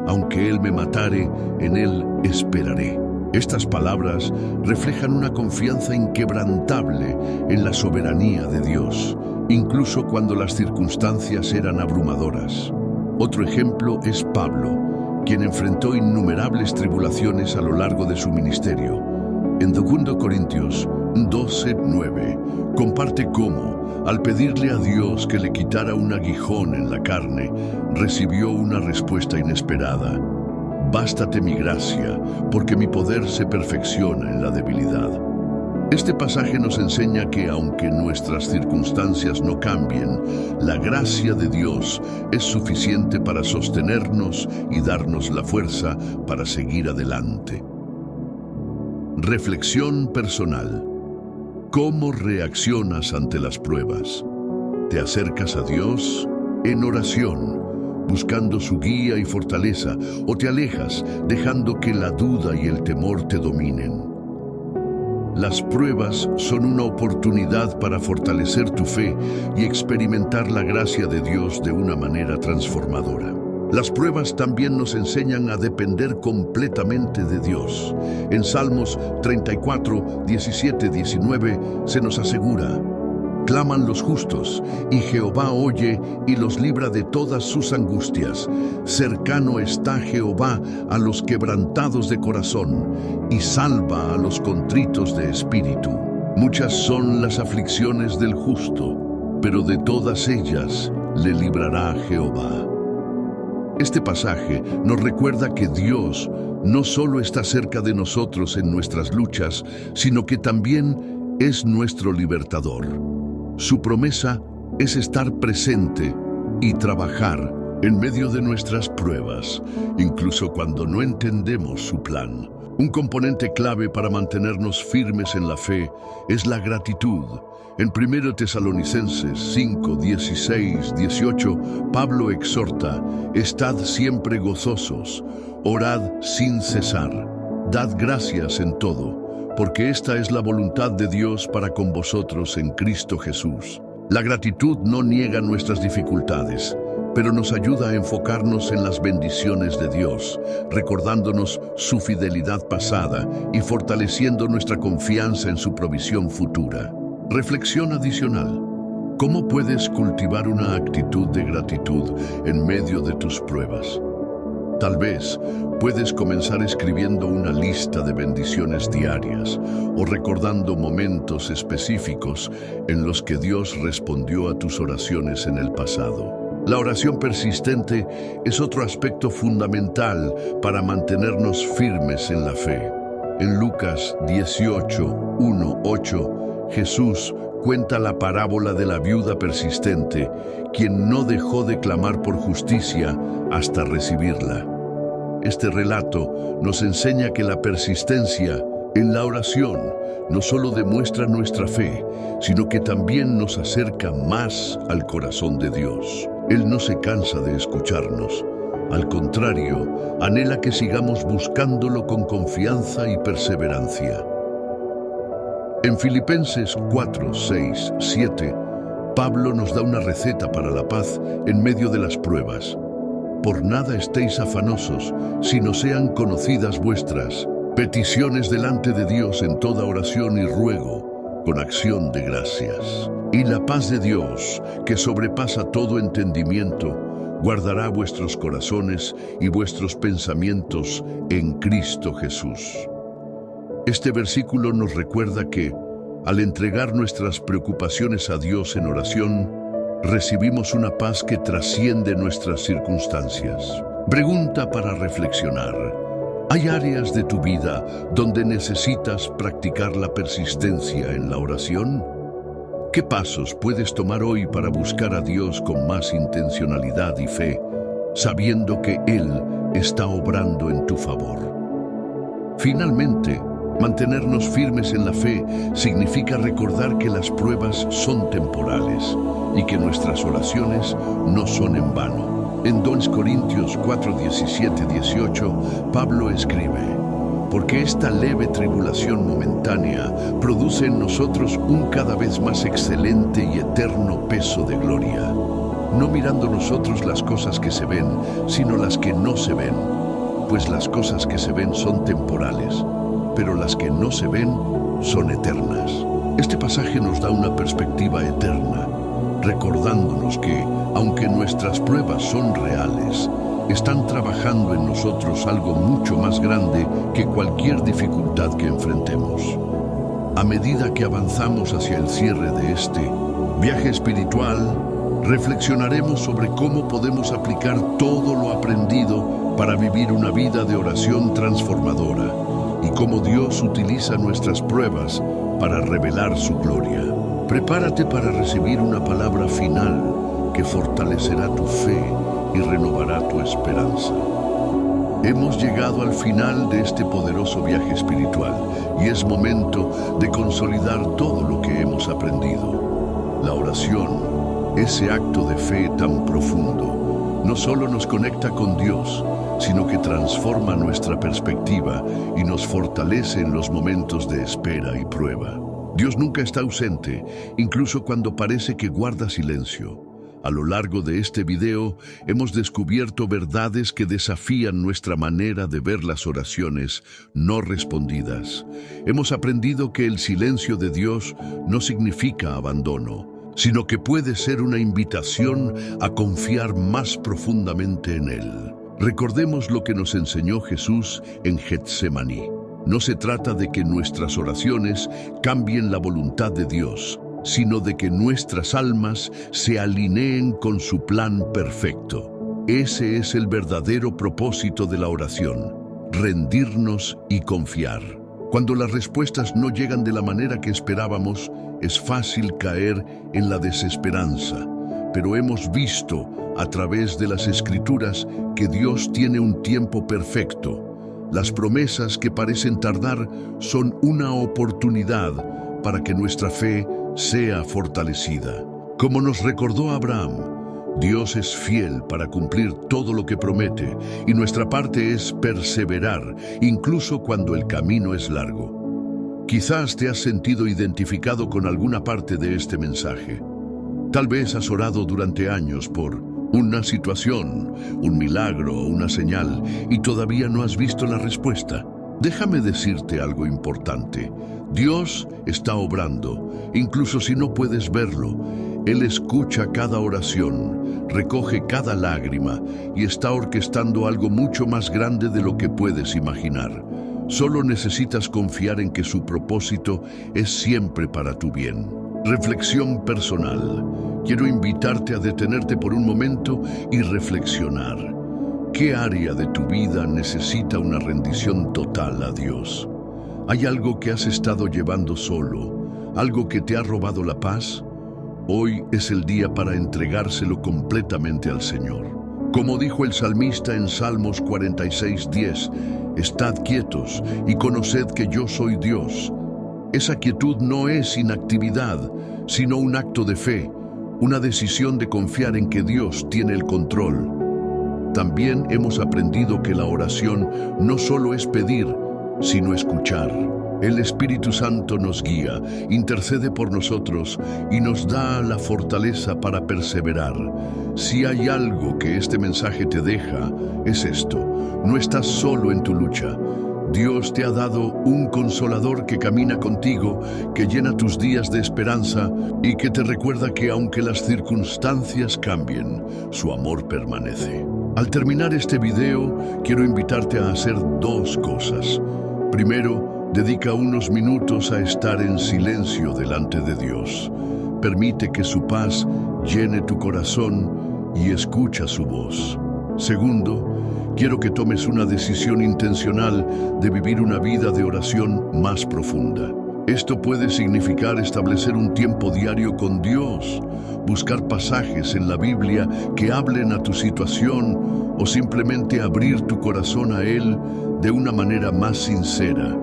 aunque él me matare, en él esperaré. Estas palabras reflejan una confianza inquebrantable en la soberanía de Dios, incluso cuando las circunstancias eran abrumadoras. Otro ejemplo es Pablo, quien enfrentó innumerables tribulaciones a lo largo de su ministerio. En 2 Corintios 12:9 comparte cómo, al pedirle a Dios que le quitara un aguijón en la carne, recibió una respuesta inesperada: bástate mi gracia, porque mi poder se perfecciona en la debilidad. Este pasaje nos enseña que aunque nuestras circunstancias no cambien, la gracia de Dios es suficiente para sostenernos y darnos la fuerza para seguir adelante. Reflexión personal. ¿Cómo reaccionas ante las pruebas? ¿Te acercas a Dios en oración, buscando su guía y fortaleza, o te alejas, dejando que la duda y el temor te dominen? Las pruebas son una oportunidad para fortalecer tu fe y experimentar la gracia de Dios de una manera transformadora. Las pruebas también nos enseñan a depender completamente de Dios. En Salmos 34, 17, 19 se nos asegura: claman los justos, y Jehová oye y los libra de todas sus angustias. Cercano está Jehová a los quebrantados de corazón, y salva a los contritos de espíritu. Muchas son las aflicciones del justo, pero de todas ellas le librará Jehová. Este pasaje nos recuerda que Dios no solo está cerca de nosotros en nuestras luchas, sino que también es nuestro libertador. Su promesa es estar presente y trabajar en medio de nuestras pruebas, incluso cuando no entendemos su plan. Un componente clave para mantenernos firmes en la fe es la gratitud. En 1 Tesalonicenses 5, 16, 18, Pablo exhorta: estad siempre gozosos, orad sin cesar, dad gracias en todo, porque esta es la voluntad de Dios para con vosotros en Cristo Jesús. La gratitud no niega nuestras dificultades, pero nos ayuda a enfocarnos en las bendiciones de Dios, recordándonos su fidelidad pasada y fortaleciendo nuestra confianza en su provisión futura. Reflexión adicional: ¿cómo puedes cultivar una actitud de gratitud en medio de tus pruebas? Tal vez puedes comenzar escribiendo una lista de bendiciones diarias o recordando momentos específicos en los que Dios respondió a tus oraciones en el pasado. La oración persistente es otro aspecto fundamental para mantenernos firmes en la fe. En Lucas 18, 1, 8, Jesús cuenta la parábola de la viuda persistente, quien no dejó de clamar por justicia hasta recibirla. Este relato nos enseña que la persistencia en la oración no solo demuestra nuestra fe, sino que también nos acerca más al corazón de Dios. Él no se cansa de escucharnos. Al contrario, anhela que sigamos buscándolo con confianza y perseverancia. En Filipenses 4, 6, 7, Pablo nos da una receta para la paz en medio de las pruebas. Por nada estéis afanosos, sino sean conocidas vuestras peticiones delante de Dios en toda oración y ruego, con acción de gracias. Y la paz de Dios, que sobrepasa todo entendimiento, guardará vuestros corazones y vuestros pensamientos en Cristo Jesús. Este versículo nos recuerda que, al entregar nuestras preocupaciones a Dios en oración, recibimos una paz que trasciende nuestras circunstancias. Pregunta para reflexionar: ¿hay áreas de tu vida donde necesitas practicar la persistencia en la oración? ¿Qué pasos puedes tomar hoy para buscar a Dios con más intencionalidad y fe, sabiendo que Él está obrando en tu favor? Finalmente, mantenernos firmes en la fe significa recordar que las pruebas son temporales y que nuestras oraciones no son en vano. En 2 Corintios 4, 17, 18, Pablo escribe: porque esta leve tribulación momentánea produce en nosotros un cada vez más excelente y eterno peso de gloria, no mirando nosotros las cosas que se ven, sino las que no se ven, pues las cosas que se ven son temporales, pero las que no se ven son eternas. Este pasaje nos da una perspectiva eterna, recordándonos que, aunque nuestras pruebas son reales, están trabajando en nosotros algo mucho más grande que cualquier dificultad que enfrentemos. A medida que avanzamos hacia el cierre de este viaje espiritual, reflexionaremos sobre cómo podemos aplicar todo lo aprendido para vivir una vida de oración transformadora y cómo Dios utiliza nuestras pruebas para revelar su gloria. Prepárate para recibir una palabra final que fortalecerá tu fe y renovará tu esperanza. Hemos llegado al final de este poderoso viaje espiritual y es momento de consolidar todo lo que hemos aprendido. La oración, ese acto de fe tan profundo, no solo nos conecta con Dios, sino que transforma nuestra perspectiva y nos fortalece en los momentos de espera y prueba. Dios nunca está ausente, incluso cuando parece que guarda silencio. A lo largo de este video hemos descubierto verdades que desafían nuestra manera de ver las oraciones no respondidas. Hemos aprendido que el silencio de Dios no significa abandono, sino que puede ser una invitación a confiar más profundamente en Él. Recordemos lo que nos enseñó Jesús en Getsemaní. No se trata de que nuestras oraciones cambien la voluntad de Dios, sino de que nuestras almas se alineen con su plan perfecto. Ese es el verdadero propósito de la oración: rendirnos y confiar. Cuando las respuestas no llegan de la manera que esperábamos, es fácil caer en la desesperanza. Pero hemos visto a través de las Escrituras que Dios tiene un tiempo perfecto. Las promesas que parecen tardar son una oportunidad para que nuestra fe sea fortalecida. Como nos recordó Abraham, Dios es fiel para cumplir todo lo que promete, y nuestra parte es perseverar, incluso cuando el camino es largo. Quizás te has sentido identificado con alguna parte de este mensaje. Tal vez has orado durante años por una situación, un milagro o una señal, y todavía no has visto la respuesta. Déjame decirte algo importante. Dios está obrando, incluso si no puedes verlo. Él escucha cada oración, recoge cada lágrima y está orquestando algo mucho más grande de lo que puedes imaginar. Solo necesitas confiar en que su propósito es siempre para tu bien. Reflexión personal. Quiero invitarte a detenerte por un momento y reflexionar. ¿Qué área de tu vida necesita una rendición total a Dios? ¿Hay algo que has estado llevando solo? ¿Algo que te ha robado la paz? Hoy es el día para entregárselo completamente al Señor. Como dijo el salmista en Salmos 46:10, «Estad quietos y conoced que yo soy Dios». Esa quietud no es inactividad, sino un acto de fe, una decisión de confiar en que Dios tiene el control. También hemos aprendido que la oración no solo es pedir, sino escuchar. El Espíritu Santo nos guía, intercede por nosotros y nos da la fortaleza para perseverar. Si hay algo que este mensaje te deja, es esto: no estás solo en tu lucha. Dios te ha dado un consolador que camina contigo, que llena tus días de esperanza y que te recuerda que aunque las circunstancias cambien, su amor permanece. Al terminar este video, quiero invitarte a hacer dos cosas. Primero, dedica unos minutos a estar en silencio delante de Dios. Permite que su paz llene tu corazón y escucha su voz. Segundo, quiero que tomes una decisión intencional de vivir una vida de oración más profunda. Esto puede significar establecer un tiempo diario con Dios, buscar pasajes en la Biblia que hablen a tu situación o simplemente abrir tu corazón a Él de una manera más sincera.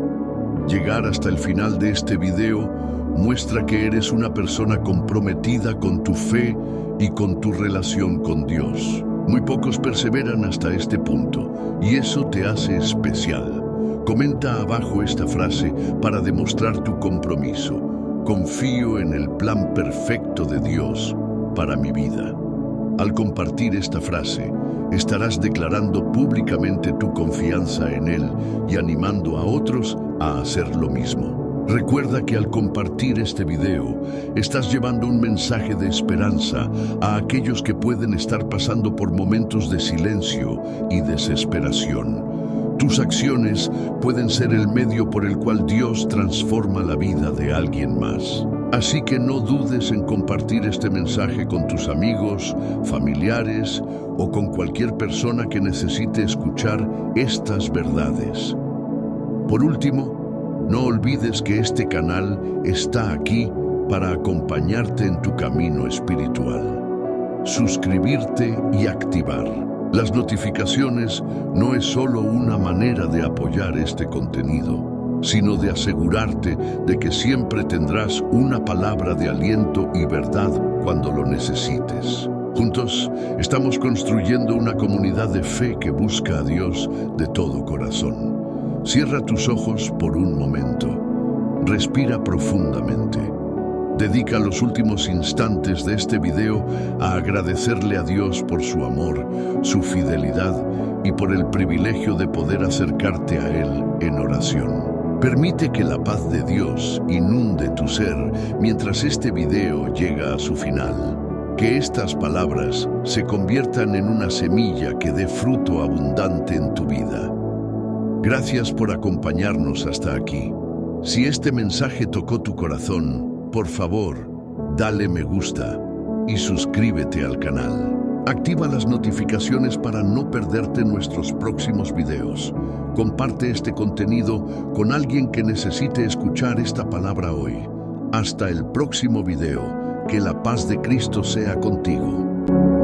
Llegar hasta el final de este video muestra que eres una persona comprometida con tu fe y con tu relación con Dios. Muy pocos perseveran hasta este punto, y eso te hace especial. Comenta abajo esta frase para demostrar tu compromiso. Confío en el plan perfecto de Dios para mi vida. Al compartir esta frase, estarás declarando públicamente tu confianza en Él y animando a otros a hacer lo mismo. Recuerda que al compartir este video, estás llevando un mensaje de esperanza a aquellos que pueden estar pasando por momentos de silencio y desesperación. Tus acciones pueden ser el medio por el cual Dios transforma la vida de alguien más. Así que no dudes en compartir este mensaje con tus amigos, familiares o con cualquier persona que necesite escuchar estas verdades. Por último, no olvides que este canal está aquí para acompañarte en tu camino espiritual. Suscribirte y activar las notificaciones no es solo una manera de apoyar este contenido, sino de asegurarte de que siempre tendrás una palabra de aliento y verdad cuando lo necesites. Juntos estamos construyendo una comunidad de fe que busca a Dios de todo corazón. Cierra tus ojos por un momento. Respira profundamente. Dedica los últimos instantes de este video a agradecerle a Dios por su amor, su fidelidad y por el privilegio de poder acercarte a Él en oración. Permite que la paz de Dios inunde tu ser mientras este video llega a su final. Que estas palabras se conviertan en una semilla que dé fruto abundante en tu vida. Gracias por acompañarnos hasta aquí. Si este mensaje tocó tu corazón, por favor, dale me gusta y suscríbete al canal. Activa las notificaciones para no perderte nuestros próximos videos. Comparte este contenido con alguien que necesite escuchar esta palabra hoy. Hasta el próximo video. Que la paz de Cristo sea contigo.